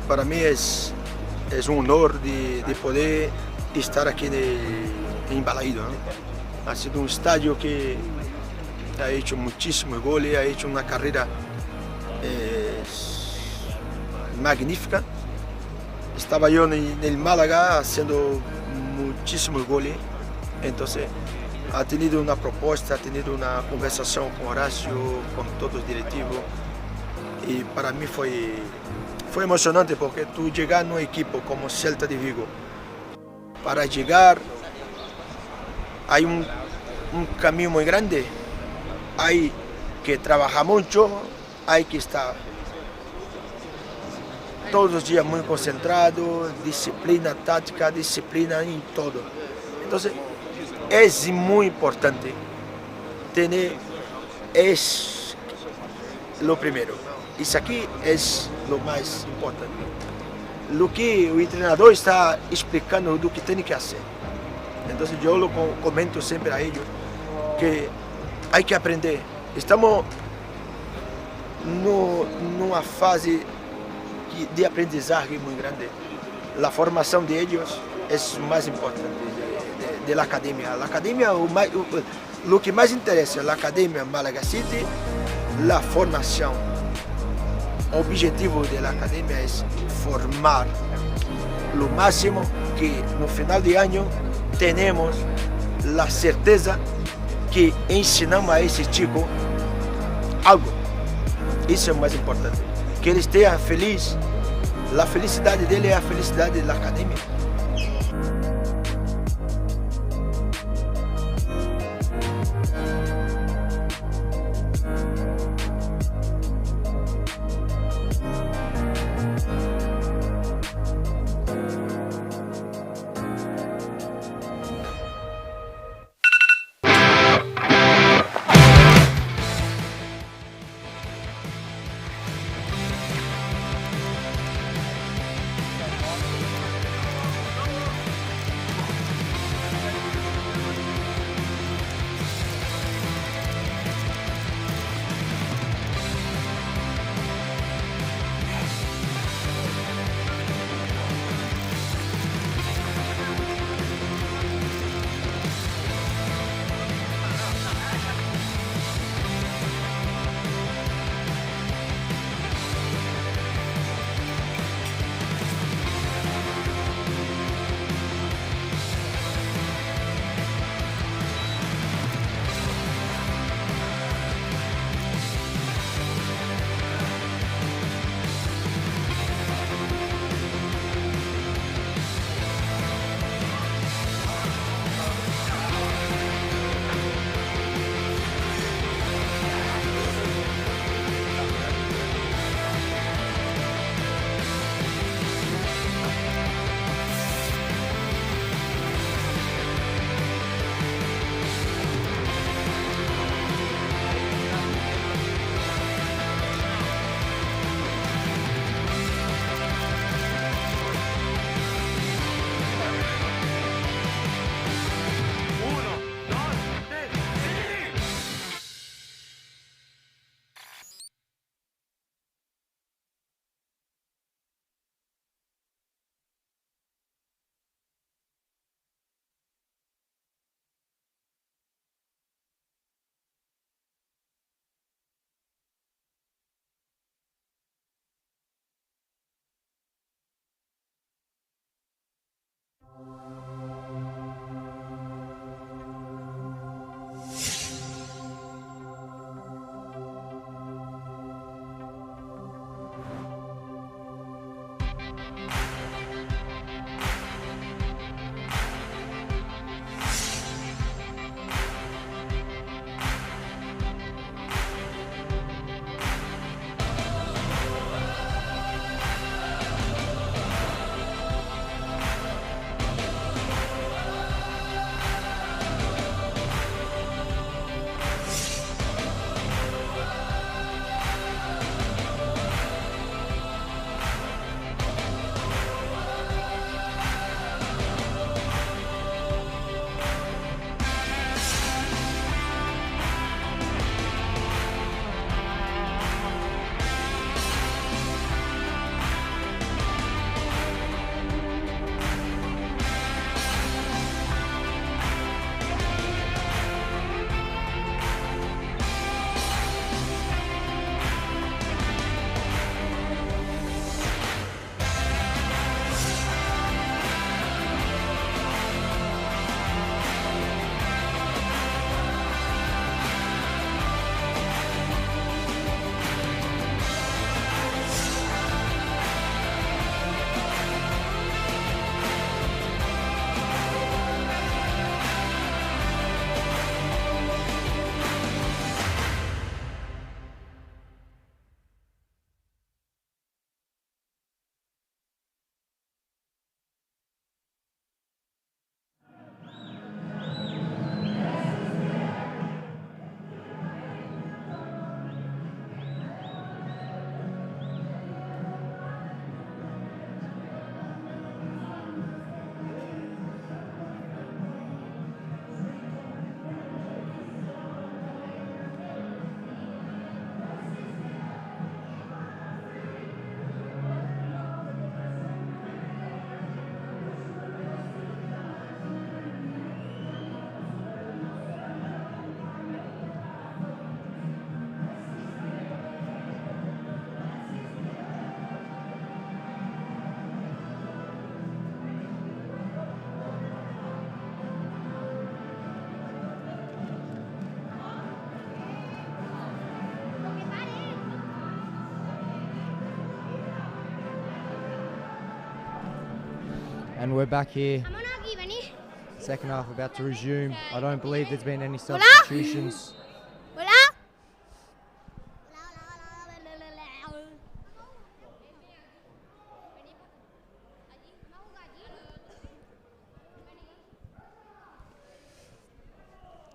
Para mí es un honor de poder estar aquí en Balaído, ¿no? Ha sido un estadio que ha hecho muchísimos goles, ha hecho una carrera magnífica. Estaba yo en el Málaga haciendo muchísimos goles, entonces ha tenido una propuesta, ha tenido una conversación con Horacio, con todos los directivos, y para mí fue emocionante porque tú llegar a un equipo como Celta de Vigo, para llegar hay un camino muy grande, hay que trabajar mucho, hay que estar todos los días muy concentrado, disciplina táctica, disciplina en todo. Entonces es muy importante tener, es lo primero. Isso aqui é o mais importante. O que o treinador está explicando do que tem que fazer. Então eu comento sempre a eles que há que aprender. Estamos numa fase de aprendizagem muito grande. la formação de ellos é o mais importante de la academia. La academia, lo que mais interessa la academia Malaga City, la formação. O objetivo da academia é formar o máximo que no final de ano temos a certeza que ensinamos a esse chico algo. Isso é o mais importante. Que ele esteja feliz. A felicidade dele é a felicidade da academia. And we're back here. Second half about to resume. I don't believe there's been any substitutions.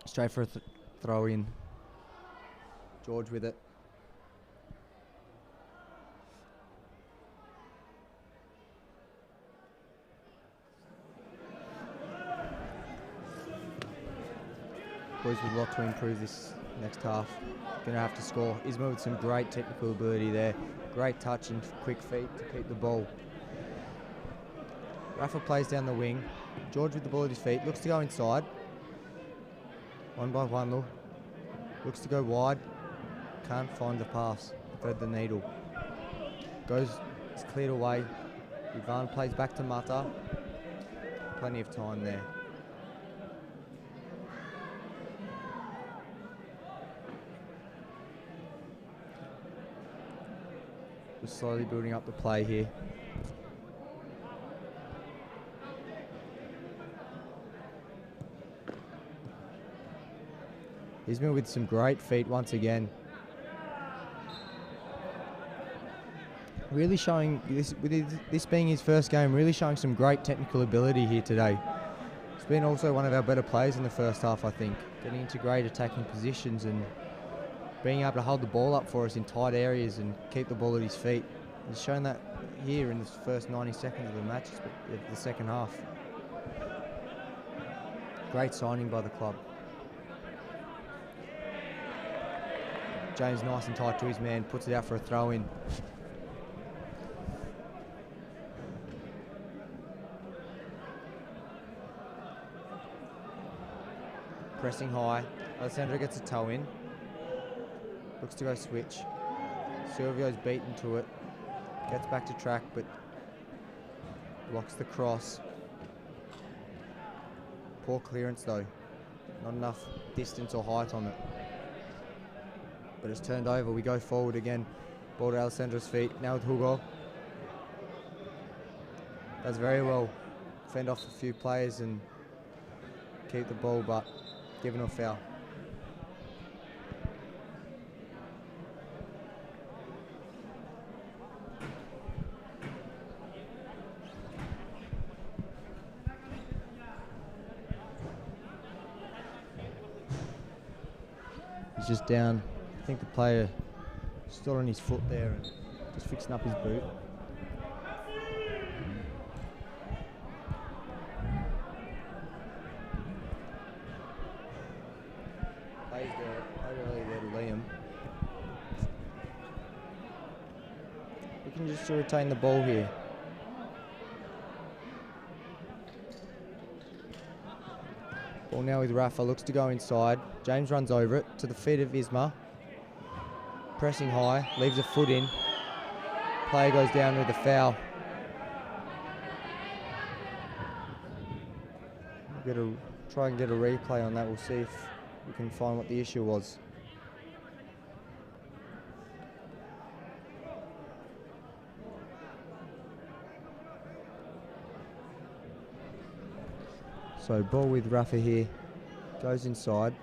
Straight for a throw in. George with it. Boys with a lot to improve this next half. Gonna have to score. Isma with some great technical ability there. Great touch and quick feet to keep the ball. Rafa plays down the wing. George with the ball at his feet. Looks to go inside. One by one though. Looks to go wide. Can't find the pass. Thread the needle. It's cleared away. Ivan plays back to Mata. Plenty of time there. We're slowly building up the play here. He's been with some great feet once again. Really showing, this being his first game, really showing some great technical ability here today. He's been also one of our better players in the first half, I think. Getting into great attacking positions and being able to hold the ball up for us in tight areas and keep the ball at his feet. He's shown that here in the first 90 seconds of the match, of the second half. Great signing by the club. James nice and tight to his man, puts it out for a throw in. Pressing high, Alessandro gets a toe in. Looks to go switch. Silvio's beaten to it. Gets back to track, but blocks the cross. Poor clearance though. Not enough distance or height on it. But it's turned over. We go forward again. Ball to Alessandro's feet. Now with Hugo. Does very well. Fend off a few players and keep the ball, but given a foul. He's just down. I think the player stood on his foot there and just fixing up his boot. Plays there, early there to Liam. Looking just to retain the ball here. Ball now with Rafa, looks to go inside. James runs over it to the feet of Isma. Pressing high, leaves a foot in. Player goes down with a foul. Try and get a replay on that. We'll see if we can find what the issue was. So ball with Rafa here, goes inside.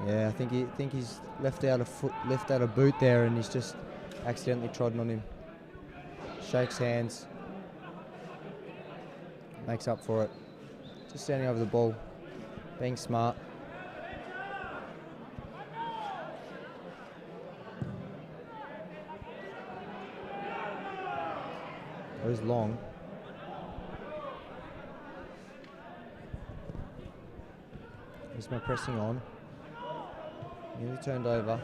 Yeah, I think he's left out a boot there, and he's just accidentally trodden on him. Shakes hands, makes up for it. Just standing over the ball, being smart. Goes long. Isma pressing on. Nearly turned over.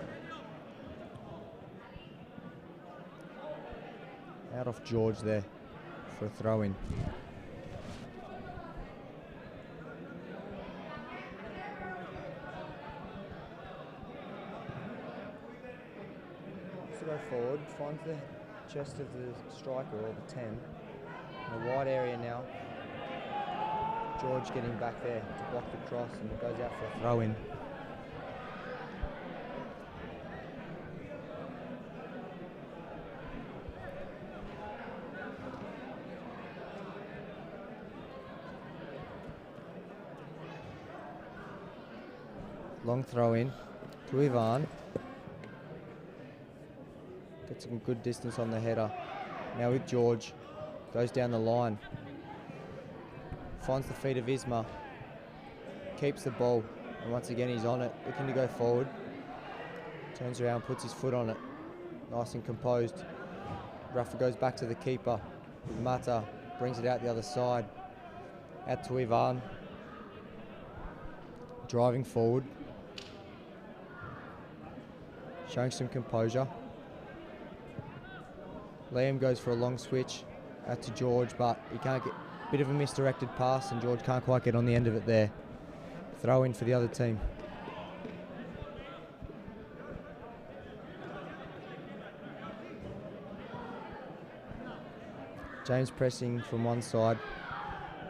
Out off George there for a throw in. Looks to go forward, finds the chest of the striker or the 10. In a wide area now. George getting back there to block the cross, and it goes out for a throw in. Long throw in to Ivan. Gets some good distance on the header. Now with George. Goes down the line. Finds the feet of Isma. Keeps the ball. And once again he's on it. Looking to go forward. Turns around, puts his foot on it. Nice and composed. Rafa goes back to the keeper. With Mata. Brings it out the other side. Out to Ivan. Driving forward. Showing some composure. Liam goes for a long switch out to George, but he can't get a bit of a misdirected pass, and George can't quite get on the end of it there. Throw in for the other team. James pressing from one side.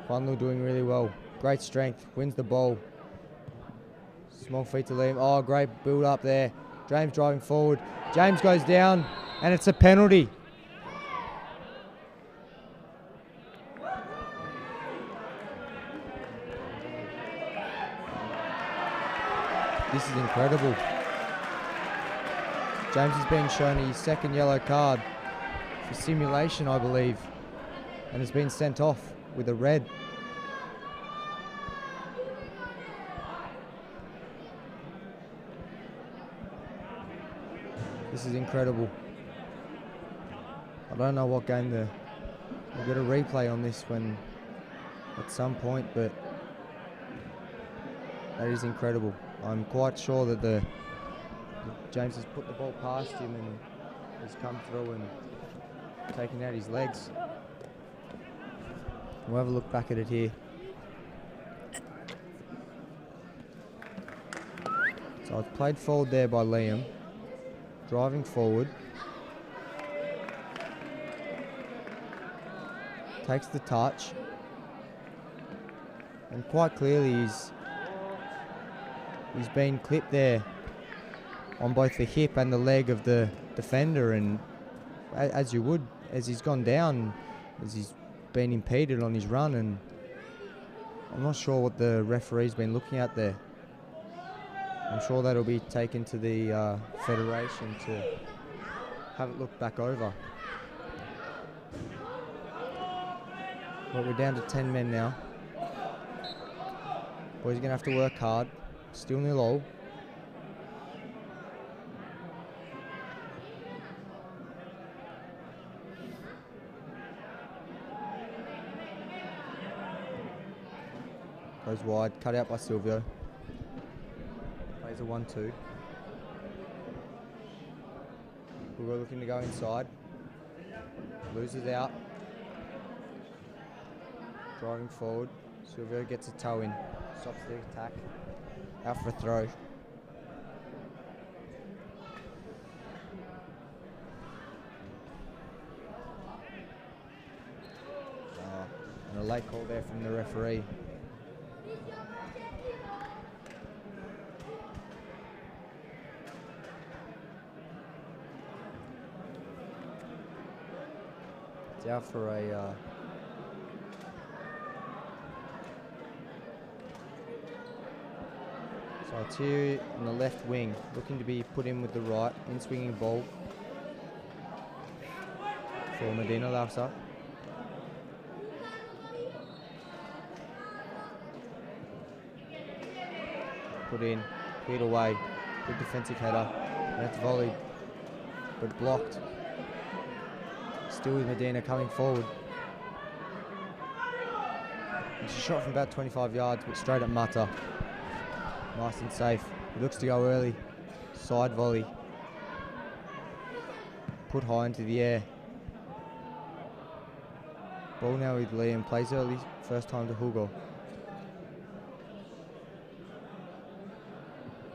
Juanlu doing really well. Great strength, wins the ball. Small feet to Liam. Oh, great build up there. James driving forward. James goes down, and it's a penalty. This is incredible. James is being shown his second yellow card for simulation, I believe, and has been sent off with a red. This is incredible. I don't know what game we'll get a replay on this when at some point, but that is incredible. I'm quite sure that James has put the ball past him and has come through and taken out his legs. We'll have a look back at it here. So it's played forward there by Liam. Driving forward. Takes the touch. And quite clearly he's been clipped there on both the hip and the leg of the defender, and as you would, as he's gone down, as he's been impeded on his run, and I'm not sure what the referee's been looking at there. I'm sure that'll be taken to the Federation to have it looked back over. But we're down to 10 men now. Boys are going to have to work hard. Still 0-0. Goes wide, cut out by Silvio. Plays a 1-2. We're looking to go inside. Loses out. Driving forward. Silvio gets a toe in. Stops the attack. Out for a throw. And a late call there from the referee. It's out for a so it's here on the left wing, looking to be put in with the right, in swinging ball for Medina LAUXA. Put in, cleared away, good defensive header, and it's volleyed, but blocked. Still with Medina coming forward. It's a shot from about 25 yards, but straight at Mata. Nice and safe. He looks to go early. Side volley. Put high into the air. Ball now with Liam. Plays early. First time to Hugo.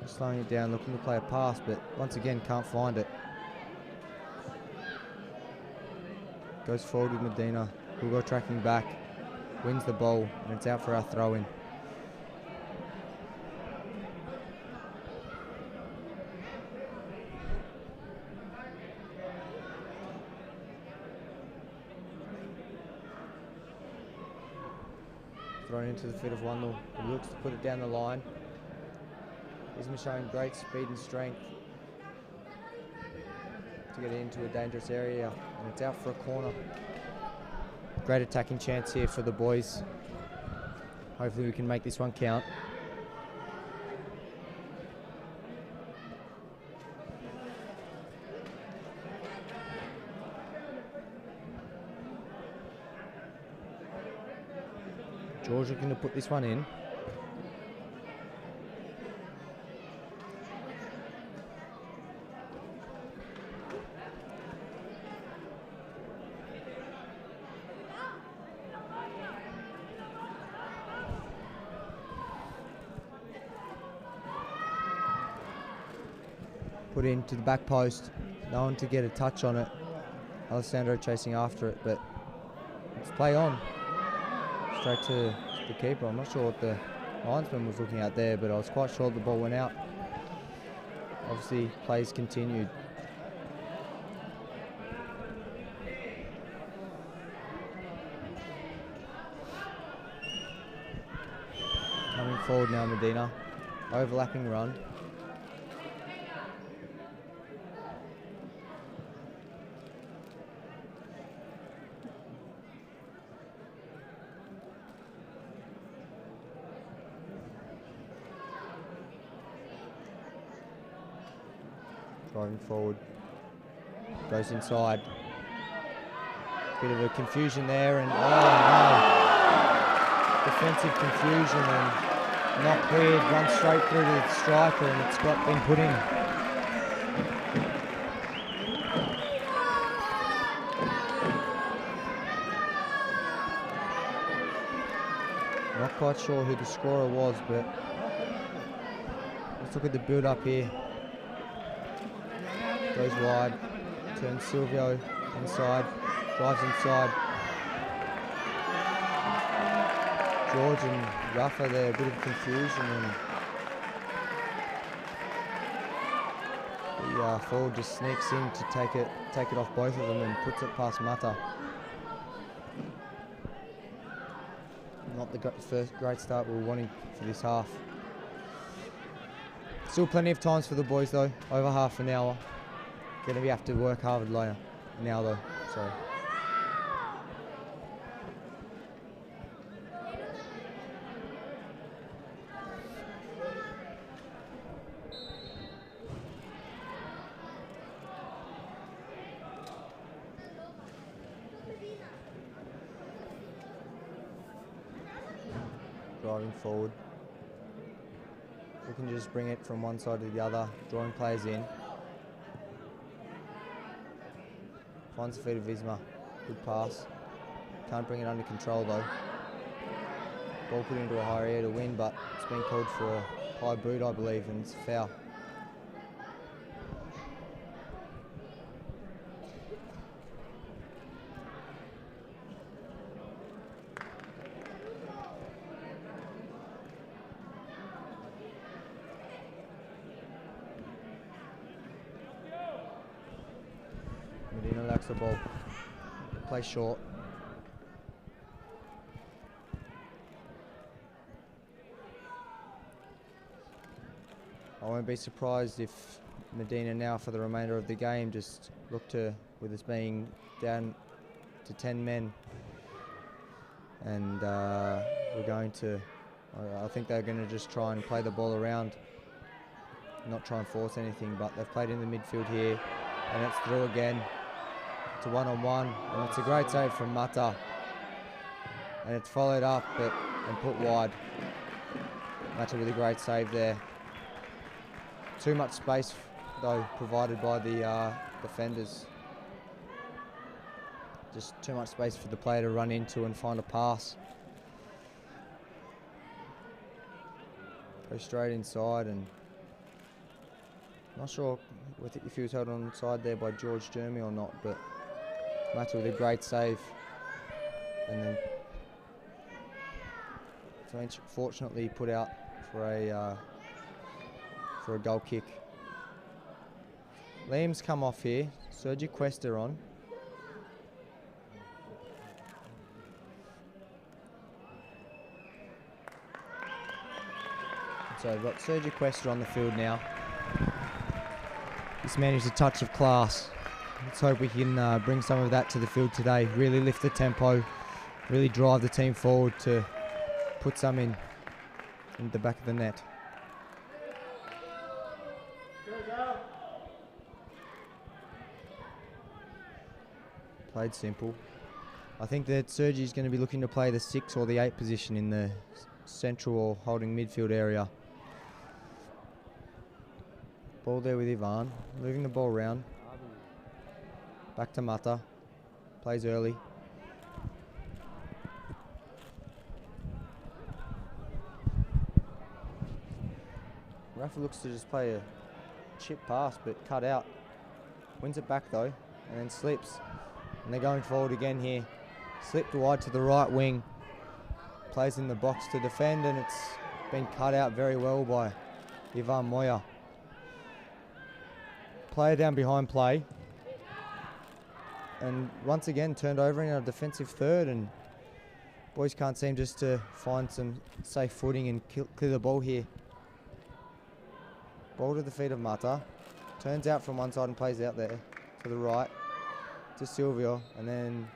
Slowing it down, looking to play a pass, but once again can't find it. Goes forward with Medina. Hugo tracking back. Wins the ball, and it's out for our throw-in. Thrown into the feet of Juanlu. He looks to put it down the line. Visma showing great speed and strength to get into a dangerous area, and it's out for a corner. Great attacking chance here for the boys. Hopefully we can make this one count. George looking to put this one in. Put into the back post. No one to get a touch on it. Alessandro chasing after it, but let's play on. Straight to the keeper. I'm not sure what the linesman was looking at there, but I was quite sure the ball went out. Obviously, plays continued. Coming forward now, Medina. Overlapping run. Driving forward, goes inside. Bit of a confusion there, and oh no! Defensive confusion and not cleared. Runs straight through to the striker, and it's been put in. Not quite sure who the scorer was, but let's look at the build-up here. Goes wide, turns Silvio inside, drives inside. George and Rafa there, a bit of confusion, and the forward just sneaks in to take it off both of them and puts it past Mata. Not the first great start we were wanting for this half. Still plenty of times for the boys though, over half an hour. Going to have to work hard later. Now though, sorry. Driving forward. We can just bring it from one side to the other, drawing players in. Finds the feet of Visma. Good pass. Can't bring it under control though. Ball put into a high area to win, but it's been called for a high boot, I believe, and it's a foul. Medina LAUXA ball. Play short. I won't be surprised if Medina now for the remainder of the game just look to, with us being down to 10 men, and we're going to, I think they're going to just try and play the ball around, not try and force anything, but they've played in the midfield here, and it's through again. It's a one-on-one, and it's a great save from Mata, and it's followed up and put wide. Mata with a great save there. Too much space though provided by the defenders. Just too much space for the player to run into and find a pass. Go straight inside, and not sure if he was held on side there by George Jeremy or not, but Mata with a great save, and then fortunately put out for a goal kick. Liam's come off here. Sergio Cuesta on. So we've got Sergio Cuesta on the field now. This man is a touch of class. Let's hope we can bring some of that to the field today. Really lift the tempo, really drive the team forward to put some in the back of the net. Played simple. I think that Sergi's going to be looking to play the 6 or the 8 position in the central or holding midfield area. Ball there with Ivan, moving the ball around. Back to Mata, plays early. Rafa looks to just play a chip pass but cut out. Wins it back though and then slips. And they're going forward again here. Slipped wide to the right wing. Plays in the box to defend and it's been cut out very well by Ivan Moya. Player down behind play. And once again turned over in a defensive third and boys can't seem just to find some safe footing and clear the ball here. Ball to the feet of Mata. Turns out from one side and plays out there to the right to Silvio and then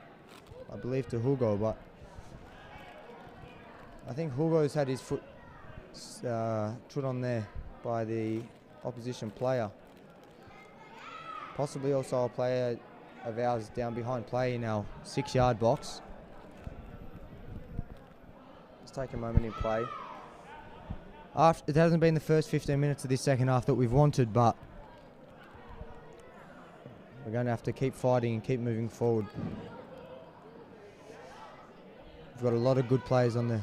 I believe to Hugo, but I think Hugo's had his foot trod on there by the opposition player. Possibly also a player of ours down behind play in our 6-yard box. Let's take a moment in play. It hasn't been the first 15 minutes of this second half that we've wanted, but we're going to have to keep fighting and keep moving forward. We've got a lot of good players on the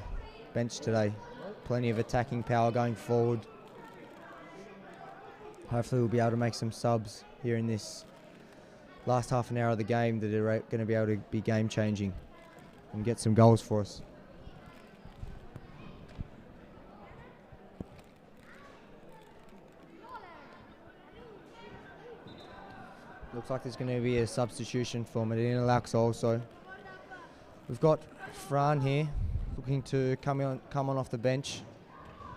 bench today. Plenty of attacking power going forward. Hopefully we'll be able to make some subs here in this last half an hour of the game that are going to be able to be game changing and get some goals for us. Looks like there's going to be a substitution for Medina Lauxa also. We've got Fran here looking to come on off the bench.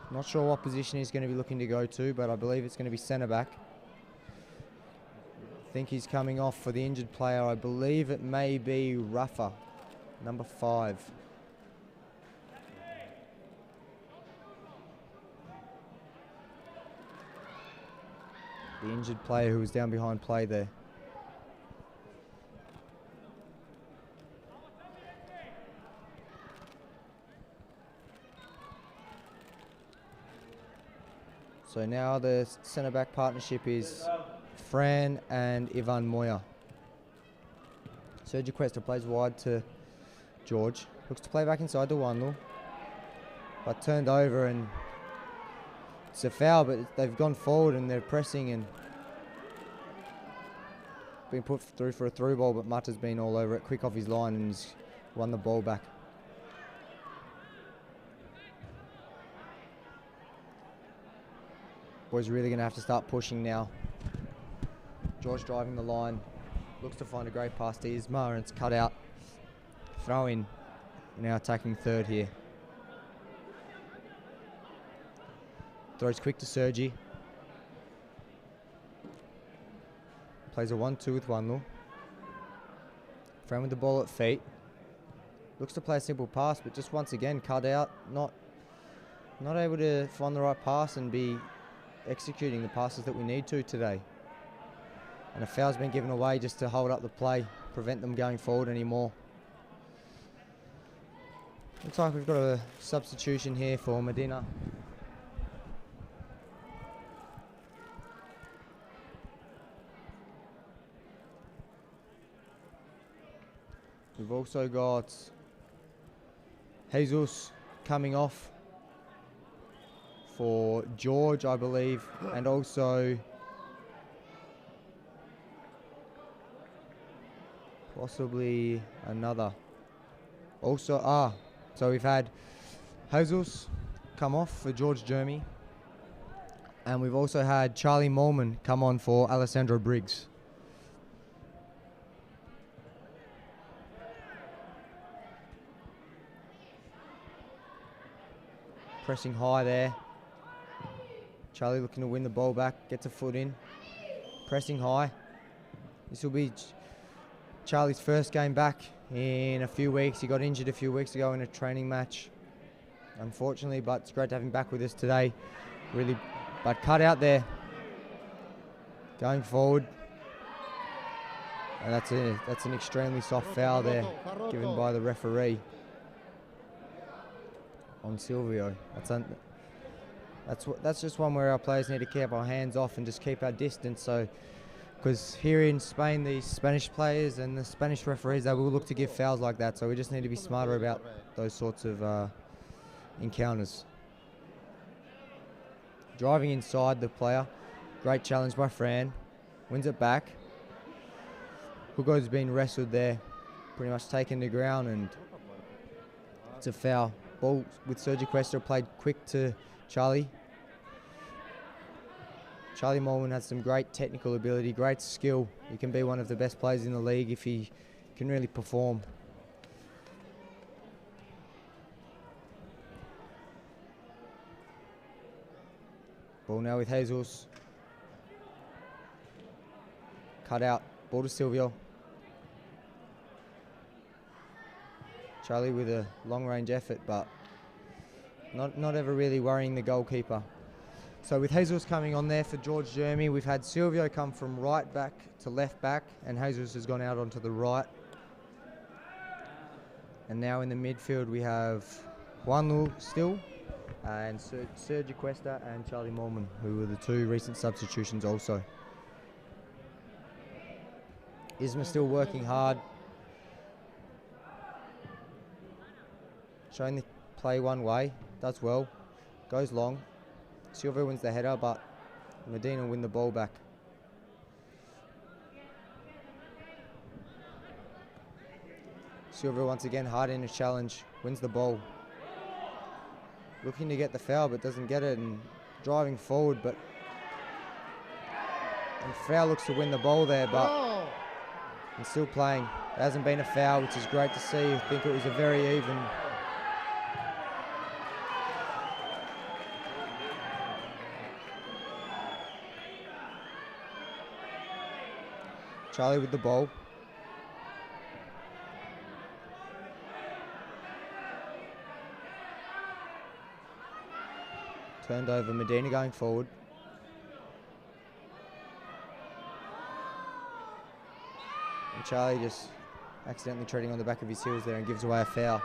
Not sure what position he's going to be looking to go to, but I believe it's going to be centre back. I think he's coming off for the injured player. I believe it may be Rafa, number 5. The injured player who was down behind play there. So now the centre-back partnership is Fran and Ivan Moya. Sergio Cuesta plays wide to George. Looks to play back inside to Wanlu. But turned over and it's a foul, but they've gone forward and they're pressing and been put through for a through ball, but Mata's been all over it, quick off his line and he's won the ball back. Boys really going to have to start pushing now. George driving the line. Looks to find a great pass to Isma and it's cut out. Throw in our attacking third here. Throws quick to Sergi. Plays a 1-2 with Wanlu. Fran with the ball at feet. Looks to play a simple pass, but just once again cut out. Not able to find the right pass and be executing the passes that we need to today. And a foul's been given away just to hold up the play, prevent them going forward anymore. Looks like we've got a substitution here for Medina. We've also got Jesus coming off for George, I believe, and also possibly another. So we've had Jesus come off for George Jeremy, and we've also had Charlie Molman come on for Alessandro Briggs. Pressing high there. Charlie looking to win the ball back, gets a foot in, pressing high. This will be Charlie's first game back in a few weeks. He got injured a few weeks ago in a training match, unfortunately, but it's great to have him back with us today. Really, but cut out there. Going forward. And that's an extremely soft foul there, given by the referee on Silvio. That's just one where our players need to keep our hands off and just keep our distance. So, because here in Spain, the Spanish players and the Spanish referees, they will look to give fouls like that. So we just need to be smarter about those sorts of encounters. Driving inside the player, great challenge by Fran, wins it back. Hugo's been wrestled there, pretty much taken the ground, and it's a foul. Ball with Sergio Cuesta played quick to Charlie. Charlie Molman has some great technical ability, great skill. He can be one of the best players in the league if he can really perform. Ball now with Jesus. Cut out. Ball to Silvio. Charlie with a long-range effort, but not ever really worrying the goalkeeper. So with Jesus coming on there for George Jeremy, we've had Silvio come from right back to left back, and Jesus has gone out onto the right. And now in the midfield we have Juanlu still, and Sergio Cuesta and Charlie Molman, who were the two recent substitutions also. Isma still working hard, showing the play one way, does well, goes long. Silvio wins the header, but Medina win the ball back. Silvio once again hard in a challenge, wins the ball. Looking to get the foul, but doesn't get it, and driving forward, but and Frau looks to win the ball there, but and still playing. There hasn't been a foul, which is great to see. I think it was a very even. Charlie with the ball. Turned over, Medina going forward. And Charlie just accidentally treading on the back of his heels there and gives away a foul.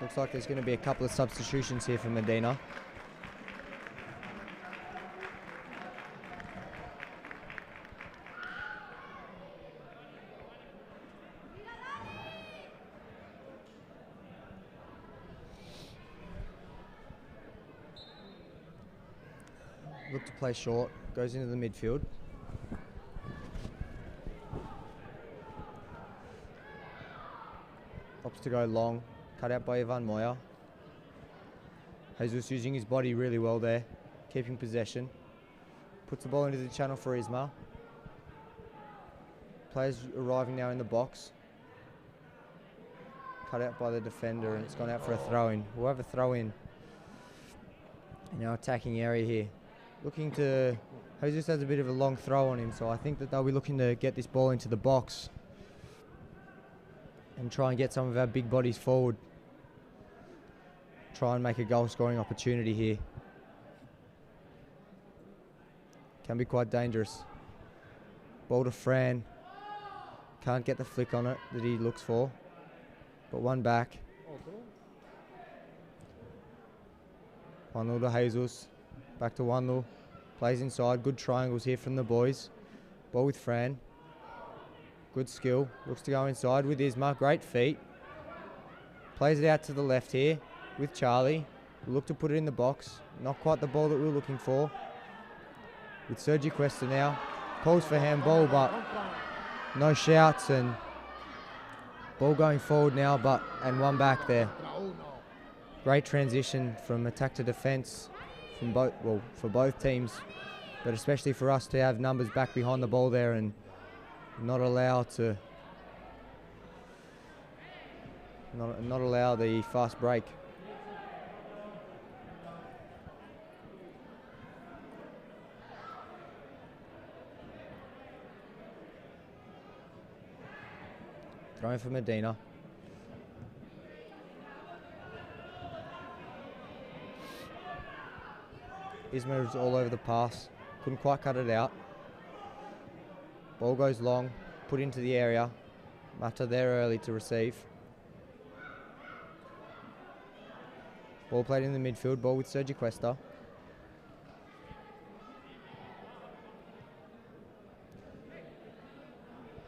Looks like there's going to be a couple of substitutions here for Medina. Look to play short, goes into the midfield. Opts to go long. Cut out by Ivan Moya. Jesus using his body really well there, keeping possession. Puts the ball into the channel for Isma. Players arriving now in the box. Cut out by the defender, and it's gone out for a throw-in. We'll have a throw-in in our attacking area here. Looking to... Jesus has a bit of a long throw on him, so I think that they'll be looking to get this ball into the box and try and get some of our big bodies forward. Try and make a goal scoring opportunity here. Can be quite dangerous. Ball to Fran. Can't get the flick on it that he looks for. But one back. 1-0 to Jesus. Back to 1-0. Plays inside. Good triangles here from the boys. Ball with Fran. Good skill. Looks to go inside with Isma. Great feet. Plays it out to the left here with Charlie. Look to put it in the box. not quite the ball that we were looking for. With Sergi Cuesta now. Calls for handball, but no shouts, and ball going forward now, and one back there. Great transition from attack to defence from for both teams, but especially for us to have numbers back behind the ball there and not allow the fast break. Throwing for Medina. Isma is all over the pass. Couldn't quite cut it out. Ball goes long, put into the area. Mata there early to receive. Ball played in the midfield. Ball with Sergi Cuesta.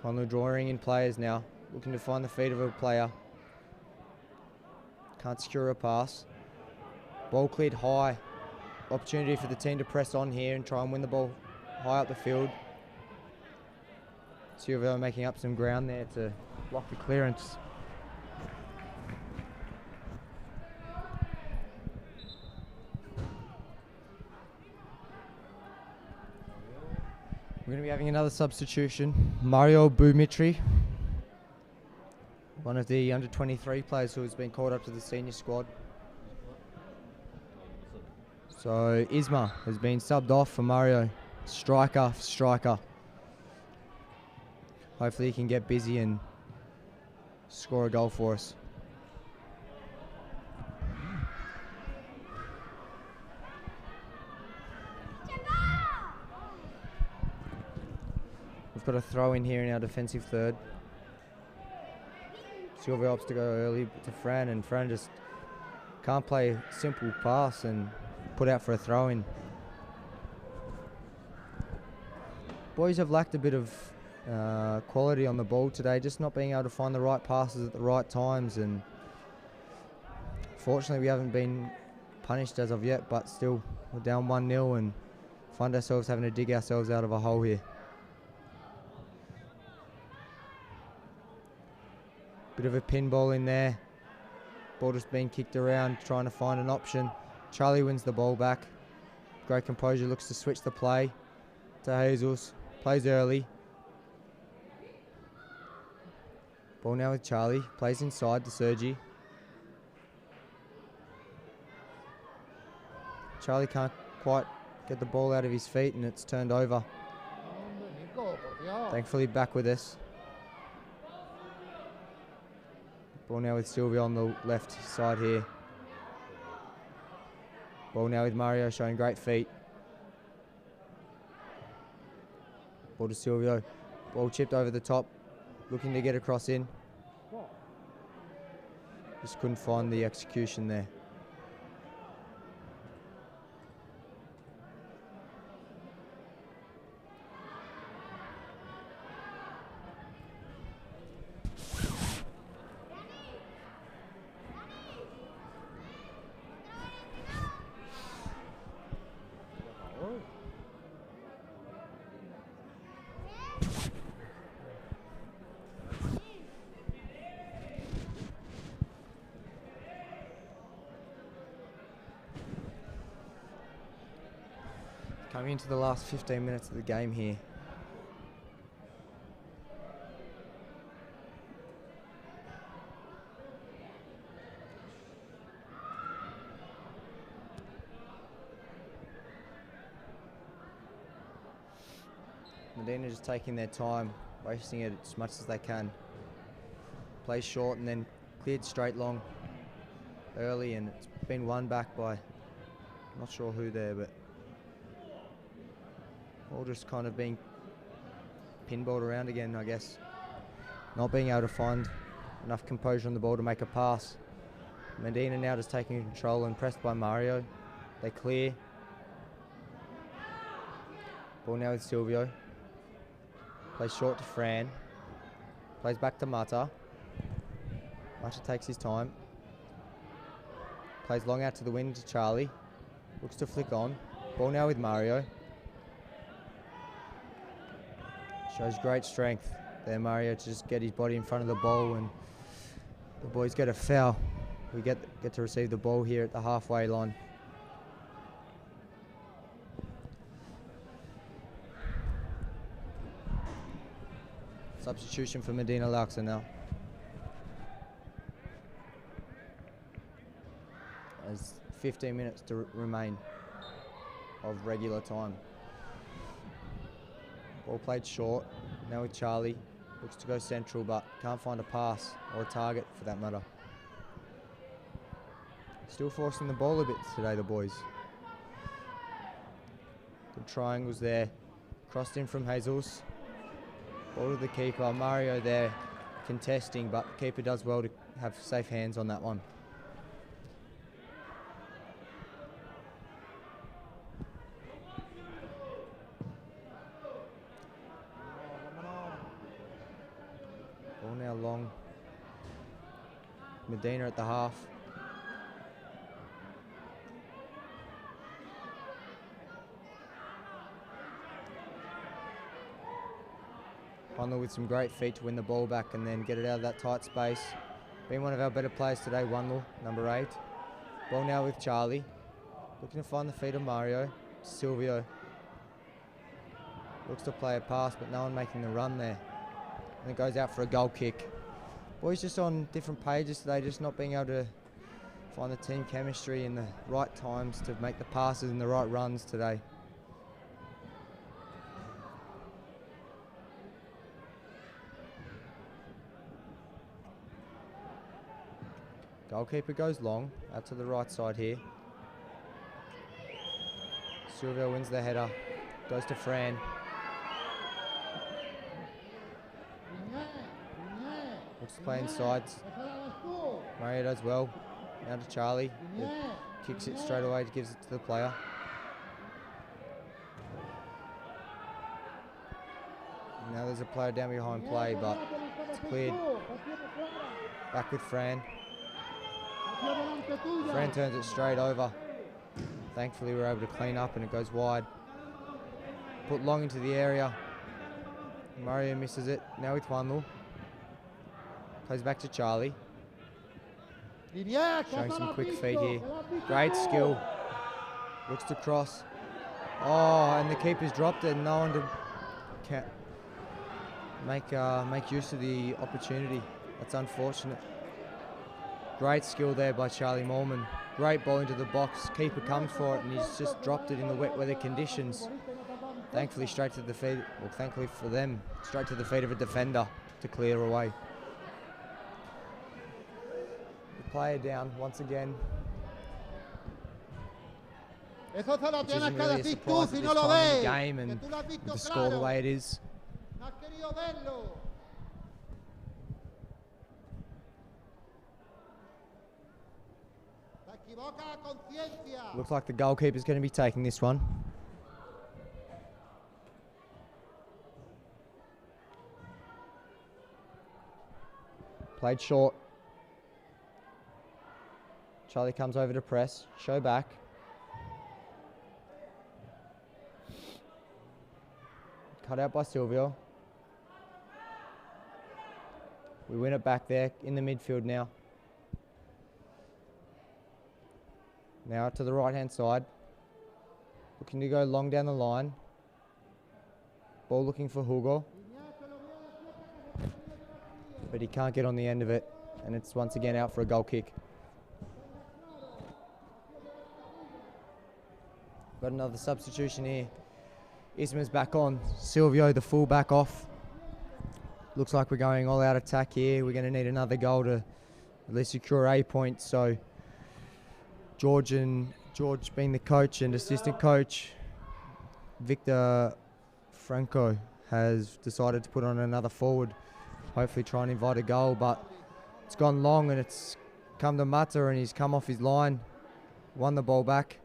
Honlu drawing in players now. Looking to find the feet of a player. Can't secure a pass. Ball cleared high. Opportunity for the team to press on here and try and win the ball high up the field. Silvio making up some ground there to block the clearance. We're going to be having another substitution. Mario Bumitri, one of the under-23 players who has been called up to the senior squad. So Isma has been subbed off for Mario. Striker. Hopefully he can get busy and score a goal for us. We've got a throw in here in our defensive third. Silvio opts to go early to Fran, and Fran just can't play a simple pass and put out for a throw in. Boys have lacked a bit of quality on the ball today, just not being able to find the right passes at the right times, and fortunately we haven't been punished as of yet, but still we're down 1-0 and find ourselves having to dig ourselves out of a hole here. Bit of a pinball in there. Ball just being kicked around, trying to find an option. Charlie wins the ball back. Great composure, looks to switch the play to Jesus. Plays early. Ball now with Charlie. Plays inside to Sergi. Charlie can't quite get the ball out of his feet and it's turned over. Thankfully back with us. Ball now with Silvio on the left side here. Ball now with Mario showing great feet. Ball to Silvio. Ball chipped over the top. Looking to get a cross in. Just couldn't find the execution there. Coming into the last 15 minutes of the game here. Medina just taking their time, wasting it as much as they can. Play short and then cleared straight long early, and it's been won back by, not sure who there, but all just kind of being pinballed around again, I guess. Not being able to find enough composure on the ball to make a pass. Medina now just taking control and pressed by Mario. They clear. Ball now with Silvio. Plays short to Fran. Plays back to Mata. Mata takes his time. Plays long out to the wing to Charlie. Looks to flick on. Ball now with Mario. Shows great strength there, Mario, to just get his body in front of the ball, and the boys get a foul. We get to receive the ball here at the halfway line. Substitution for Medina LAUXA now. As 15 minutes to remain of regular time. Ball played short, now with Charlie. Looks to go central, but can't find a pass or a target for that matter. Still forcing the ball a bit today, the boys. Good triangles there. Crossed in from Jesus. Ball to the keeper. Mario there contesting, but the keeper does well to have safe hands on that one. Ball now long. Medina at the half. Juanlu with some great feet to win the ball back and then get it out of that tight space. Been one of our better players today, Juanlu, number 8. Ball now with Charlie. Looking to find the feet of Mario. Silvio. Looks to play a pass, but no one making the run there. And it goes out for a goal kick. Boys just on different pages today, just not being able to find the team chemistry in the right times to make the passes and the right runs today. Goalkeeper goes long, out to the right side here. Silvio wins the header, goes to Fran. Looks to play inside. Mario does well. Now to Charlie. Kicks it straight away, gives it to the player. Now there's a player down behind play, but it's cleared. Back with Fran. Fran turns it straight over. Thankfully we're able to clean up and it goes wide. Put long into the area. Mario misses it. Now with Juanlu. Plays back to Charlie. Showing some quick feet here. Great skill. Looks to cross. Oh, and the keeper's dropped it. No one to make use of the opportunity. That's unfortunate. Great skill there by Charlie Morman. Great ball into the box. Keeper comes for it and he's just dropped it in the wet weather conditions. Thankfully straight to the feet, well thankfully for them, straight to the feet of a defender to clear away. The player down once again. Which isn't really a surprise at this time in the game and with the score the way it is. Looks like the goalkeeper's going to be taking this one. Played short. Charlie comes over to press. Show back. Cut out by Silvio. We win it back there in the midfield now. Now to the right-hand side. Looking to go long down the line. Ball looking for Hugo. But he can't get on the end of it. And it's once again out for a goal kick. Got another substitution here. Isma's back on. Silvio, the full back off. Looks like we're going all out attack here. We're going to need another goal to at least secure a point. So George being the coach and assistant coach, Victor Franco has decided to put on another forward. Hopefully try and invite a goal, but it's gone long and it's come to Mata and he's come off his line, won the ball back.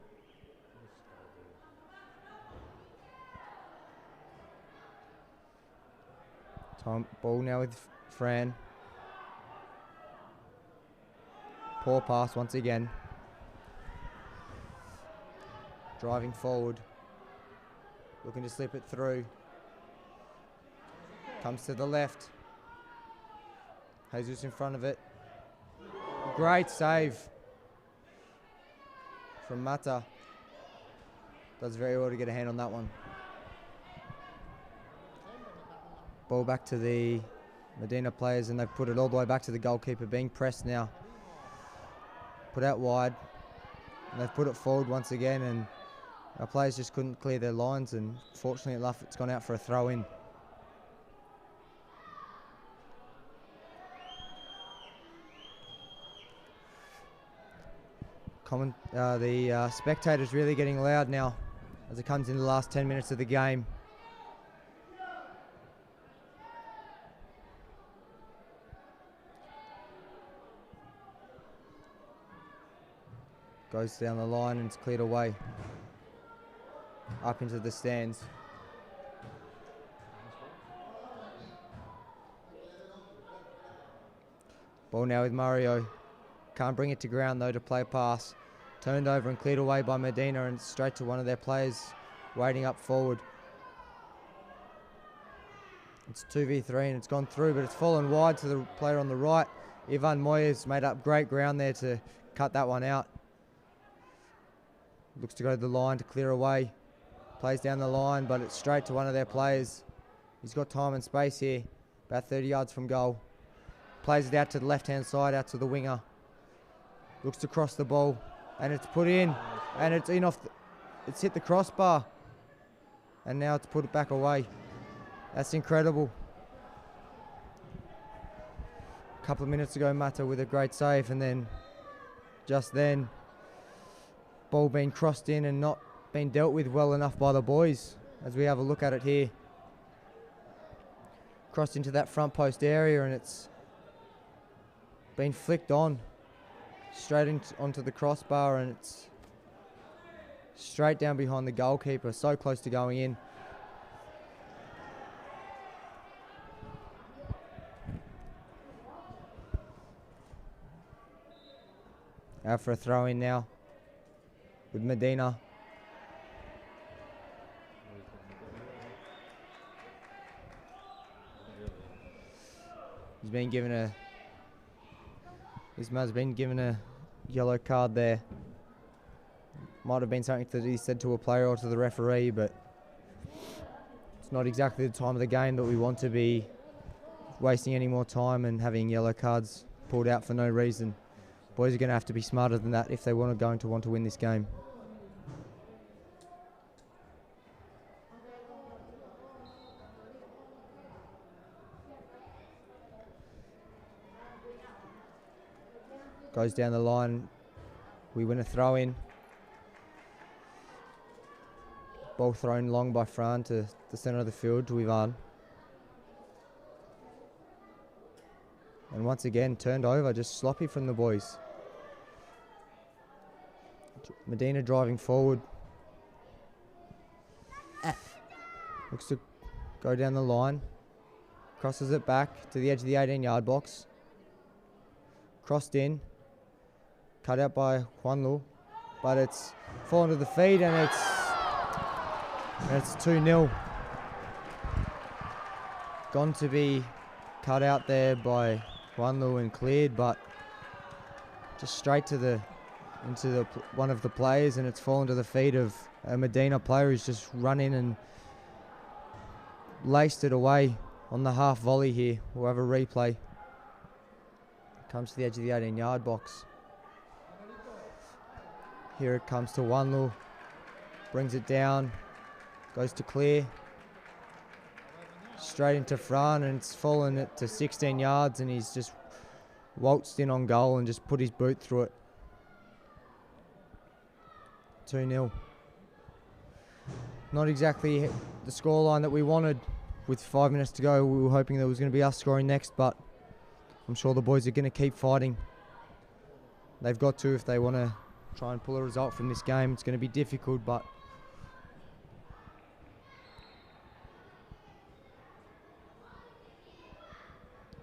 Ball now with Fran. Poor pass once again. driving forward, looking to slip it through. Comes to the left. Jesus in front of it. Great save from Mata. Does very well to get a hand on that one. Ball back to the Medina players, and they've put it all the way back to the goalkeeper, being pressed now. Put out wide, and they've put it forward once again, and our players just couldn't clear their lines, and fortunately enough it's gone out for a throw in. The spectators really getting loud now as it comes into the last 10 minutes of the game. Goes down the line and it's cleared away up into the stands. Ball now with Mario. Can't bring it to ground though to play a pass. Turned over and cleared away by Medina, and straight to one of their players waiting up forward. It's 2v3 and it's gone through, but it's fallen wide to the player on the right. Ivan Moyes made up great ground there to cut that one out. Looks to go to the line to clear away. Plays down the line, but it's straight to one of their players. He's got time and space here, about 30 yards from goal. Plays it out to the left-hand side, out to the winger. Looks to cross the ball, and it's put in, and it's in off. It's hit the crossbar, and now it's put it back away. That's incredible. A couple of minutes ago, Mata with a great save, and then just then, ball being crossed in and not being dealt with well enough by the boys. As we have a look at it here, crossed into that front post area, and it's been flicked on straight onto the crossbar, and it's straight down behind the goalkeeper, so close to going in. Out for a throw in now with Medina. This man's been given a yellow card there. Might have been something that he said to a player or to the referee, but it's not exactly the time of the game that we want to be wasting any more time and having yellow cards pulled out for no reason. Boys are going to have to be smarter than that if they want to win this game. Goes down the line. We win a throw in. Ball thrown long by Fran to the centre of the field to Ivan. And once again turned over, just sloppy from the boys. Medina driving forward. Looks to go down the line. Crosses it back to the edge of the 18-yard box. Crossed in. Cut out by Juanlu. But it's fallen to the feet, and it's 2-0. Gone to be cut out there by Juanlu and cleared, but just straight to into one of the players, and it's fallen to the feet of a Medina player who's just run in and laced it away on the half volley here. We'll have a replay. Comes to the edge of the 18-yard box. Here it comes to Juanlu. Brings it down. Goes to clear. Straight into Fran, and it's fallen it to 16 yards, and he's just waltzed in on goal and just put his boot through it. 2-0. Not exactly the scoreline that we wanted. With 5 minutes to go, we were hoping that it was going to be us scoring next, but I'm sure the boys are going to keep fighting. They've got to if they want to try and pull a result from this game. It's going to be difficult, but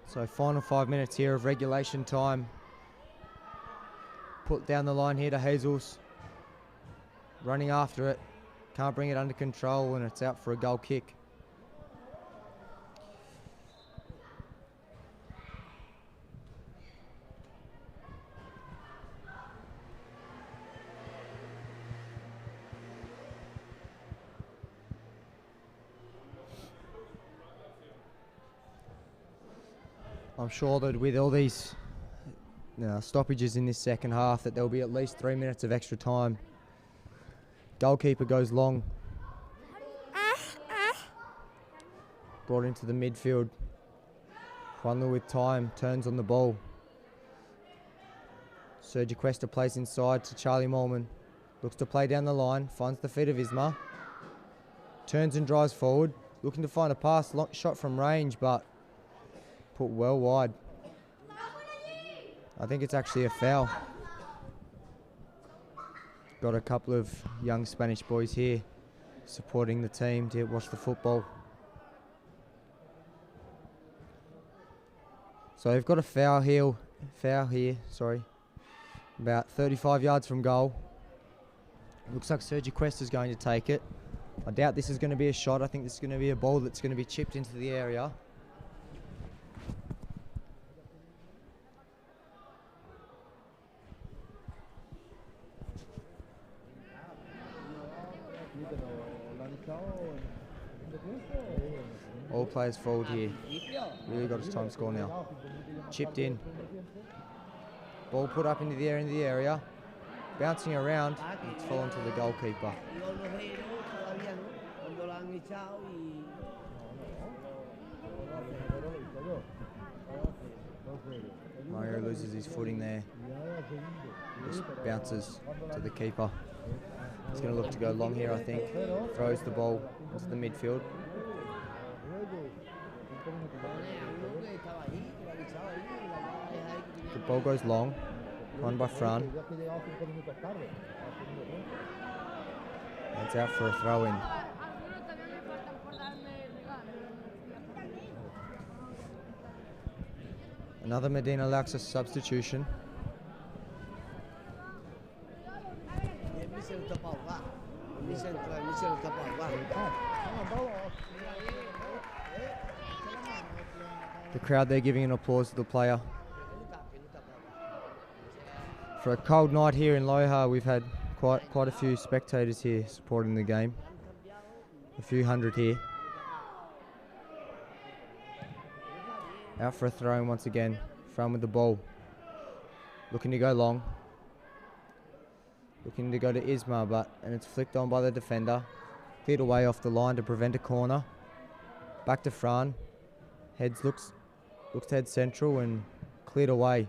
so final 5 minutes here of regulation time. Put down the line here to Jesus. running after it, can't bring it under control, and it's out for a goal kick. I'm sure that with all these stoppages in this second half, that there'll be at least 3 minutes of extra time. Goalkeeper goes long. Brought into the midfield. Juanlu with time, turns on the ball. Sergio Cuesta plays inside to Charlie Molman. Looks to play down the line, finds the feet of Isma. Turns and drives forward, looking to find a pass, shot from range, but put well wide. I think it's actually a foul. Got a couple of young Spanish boys here supporting the team to watch the football. So we've got a foul here, about 35 yards from goal. Looks like Sergio Cuesta is going to take it. I doubt this is going to be a shot. I think this is going to be a ball that's going to be chipped into the area. All players forward here. Really got his time score now. Chipped in. Ball put up into the area. Bouncing around. It's fallen to the goalkeeper. Mario loses his footing there. Just bounces to the keeper. He's going to look to go long here, I think. Throws the ball into the midfield. The ball goes long. Run by Fran. It's out for a throw-in. Another Medina Lauxa substitution. The crowd there giving an applause to the player. For a cold night here in Loja, we've had quite a few spectators here supporting the game. A few hundred here. Out for a throw-in once again. Fran with the ball. Looking to go long. Looking to go to Isma, and it's flicked on by the defender. Cleared away off the line to prevent a corner. Back to Fran. Looks to head central and cleared away.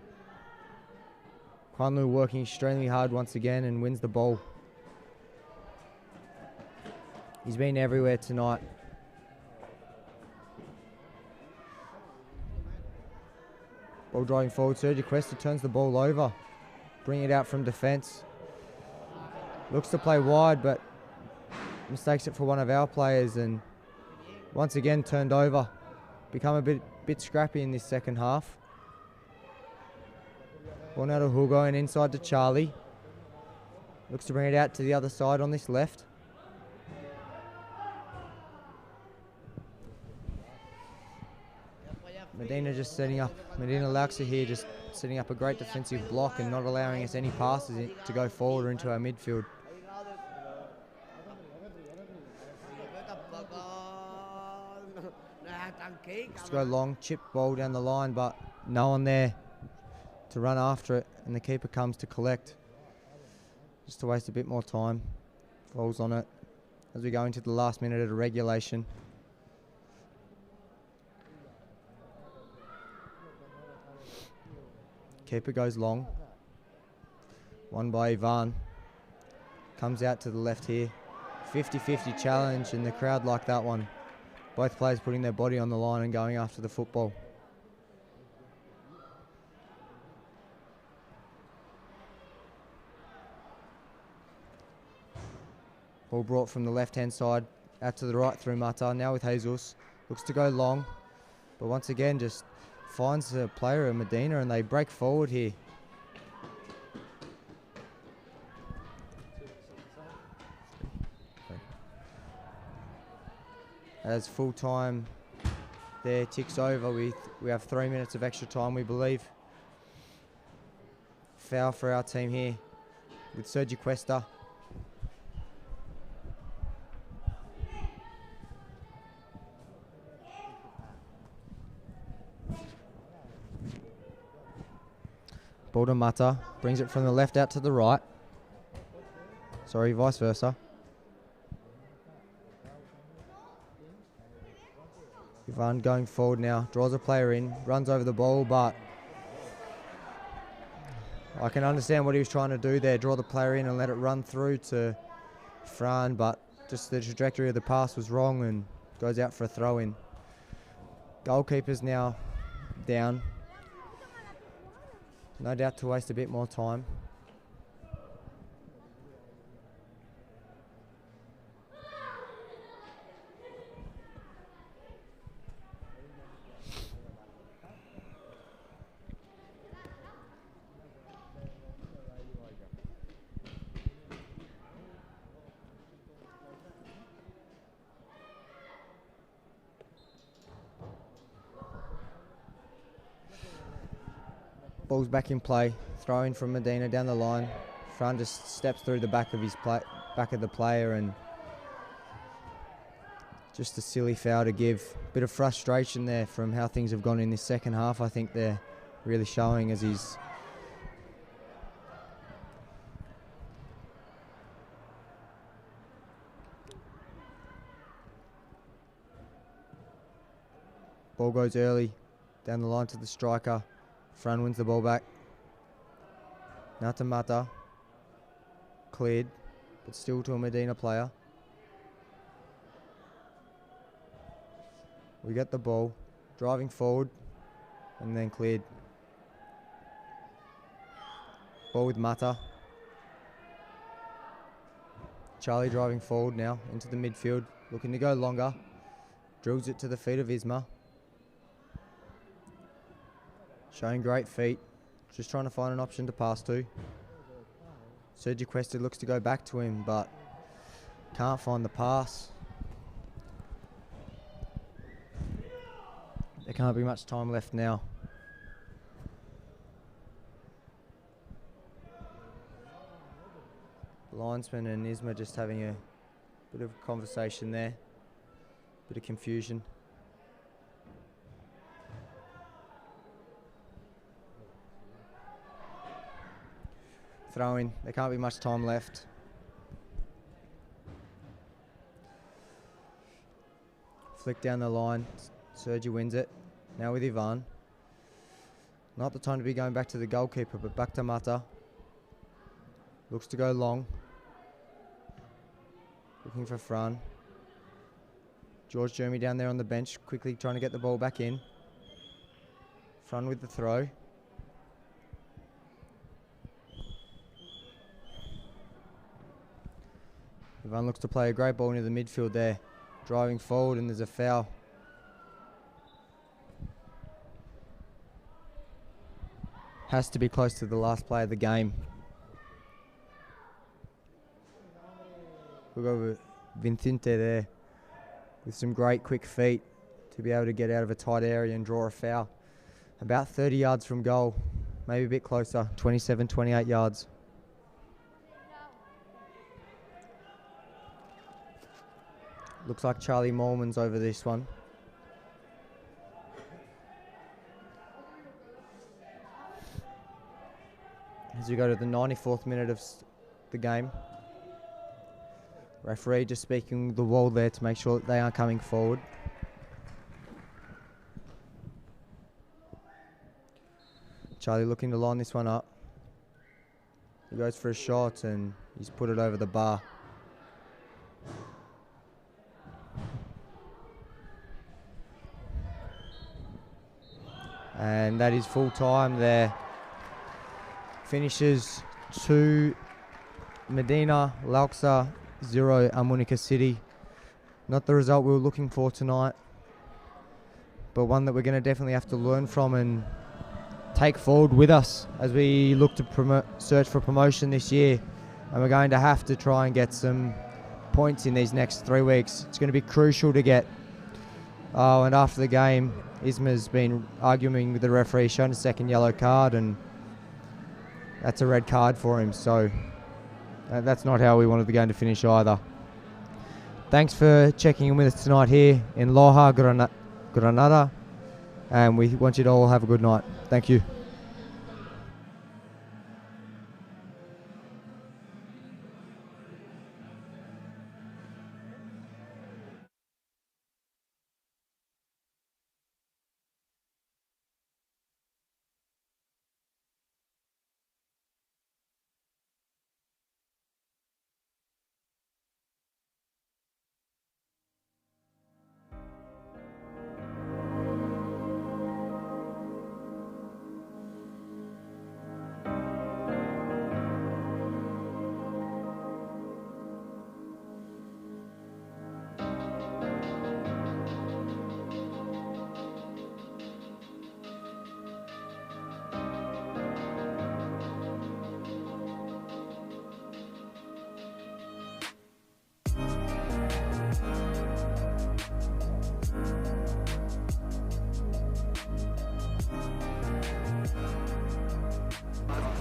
Juanlu working extremely hard once again and wins the ball. He's been everywhere tonight. Ball driving forward. Sergio Cuesta turns the ball over. Bring it out from defence. Looks to play wide, but mistakes it for one of our players and once again turned over. Become a bit scrappy in this second half. Ball now to Hugo and inside to Charlie. Looks to bring it out to the other side on this left. Medina Lauxa here just setting up a great defensive block and not allowing us any passes to go forward or into our midfield. Looks to go long, chipped ball down the line, but no one there to run after it, and the keeper comes to collect. Just to waste a bit more time. Falls on it as we go into the last minute of regulation. Keeper goes long. Won by Ivan. Comes out to the left here. 50-50 challenge, and the crowd like that one. Both players putting their body on the line and going after the football. Ball brought from the left-hand side out to the right through Mata. Now with Jesus. Looks to go long, but once again just finds a player of Medina and they break forward here. as full time there ticks over. We have 3 minutes of extra time, we believe. Foul for our team here with Sergi Cuesta. Ball to Mata, brings it from the left out to the right. Sorry, vice versa. Ivan going forward now, draws a player in, runs over the ball, but I can understand what he was trying to do there, draw the player in and let it run through to Fran, but just the trajectory of the pass was wrong and goes out for a throw-in. Goalkeeper's now down. No doubt to waste a bit more time. Ball's back in play, throw in from Medina down the line. Fran just steps through the back of the player, and just a silly foul to give. Bit of frustration there from how things have gone in this second half. I think they're really showing as he's ball goes early down the line to the striker. Fran wins the ball back. Now to Mata. Cleared, but still to a Medina player. We get the ball, driving forward, and then cleared. Ball with Mata. Charlie driving forward now into the midfield, looking to go longer. Drills it to the feet of Isma. Showing great feet, just trying to find an option to pass to. Sergi Cuesta looks to go back to him, but can't find the pass. There can't be much time left now. The linesman and Isma just having a bit of a conversation there, bit of confusion. Throw in, there can't be much time left. Flick down the line, Sergi wins it. Now with Ivan. Not the time to be going back to the goalkeeper, but back to Mata. Looks to go long. Looking for Fran. George Jeremy down there on the bench, quickly trying to get the ball back in. Fran with the throw. Ivan looks to play a great ball into the midfield there. Driving forward, and there's a foul. Has to be close to the last play of the game. We'll go with Vincente there with some great quick feet to be able to get out of a tight area and draw a foul. About 30 yards from goal, maybe a bit closer, 27, 28 yards. Looks like Charlie Morman's over this one. As we go to the 94th minute of the game. Referee just speaking the wall there to make sure that they are coming forward. Charlie looking to line this one up. He goes for a shot and he's put it over the bar. And that is full time there. Finishes 2 Medina Lauxa, 0 Almunecar City. Not the result we were looking for tonight, but one that we're going to definitely have to learn from and take forward with us as we look to search for promotion this year. And we're going to have to try and get some points in these next 3 weeks. It's going to be crucial to get Oh, and after the game, Isma's been arguing with the referee, showing a second yellow card, and that's a red card for him. So that's not how we wanted the game to finish either. Thanks for checking in with us tonight here in Loja, Granada, and we want you to all have a good night. Thank you.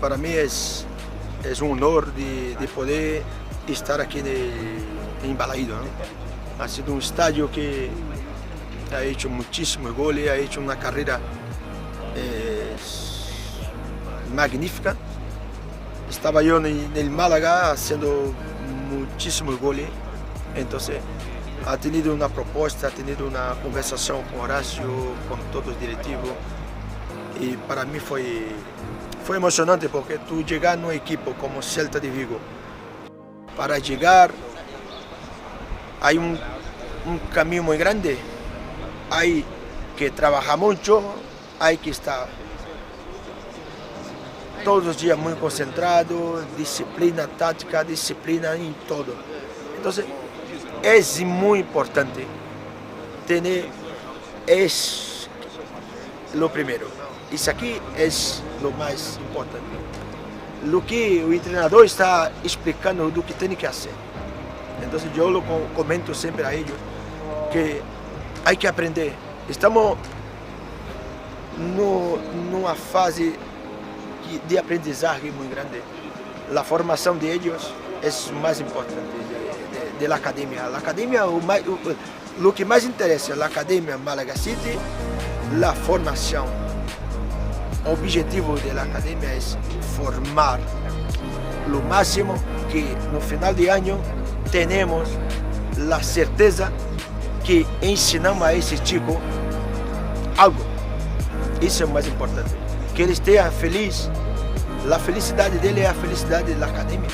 Para mí es un honor de poder estar aquí en Balaído, ¿no? Ha sido un estadio que ha hecho muchísimos goles, ha hecho una carrera magnífica. Estaba yo en el Málaga haciendo muchísimos goles, entonces ha tenido una propuesta, ha tenido una conversación con Horacio, con todos los directivos, y para mí fue emocionante porque tú llegar a un equipo como Celta de Vigo, para llegar hay un camino muy grande, hay que trabajar mucho, hay que estar todos los días muy concentrado, disciplina táctica, disciplina en todo. Entonces es muy importante tener, es lo primero. Isso aqui é o mais importante. O que o treinador está explicando do que tem que fazer. Então eu comento sempre a eles que há que aprender. Estamos numa fase de aprendizagem muito grande. A formação de eles é o mais importante da academia. A academia, o que mais interessa, a academia Malaga City, a formação. O objetivo da academia é formar o máximo que no final de ano tenemos a certeza que ensinamos a esse chico algo. Isso é o mais importante. Que ele esteja feliz. A felicidade dele é a felicidade da academia.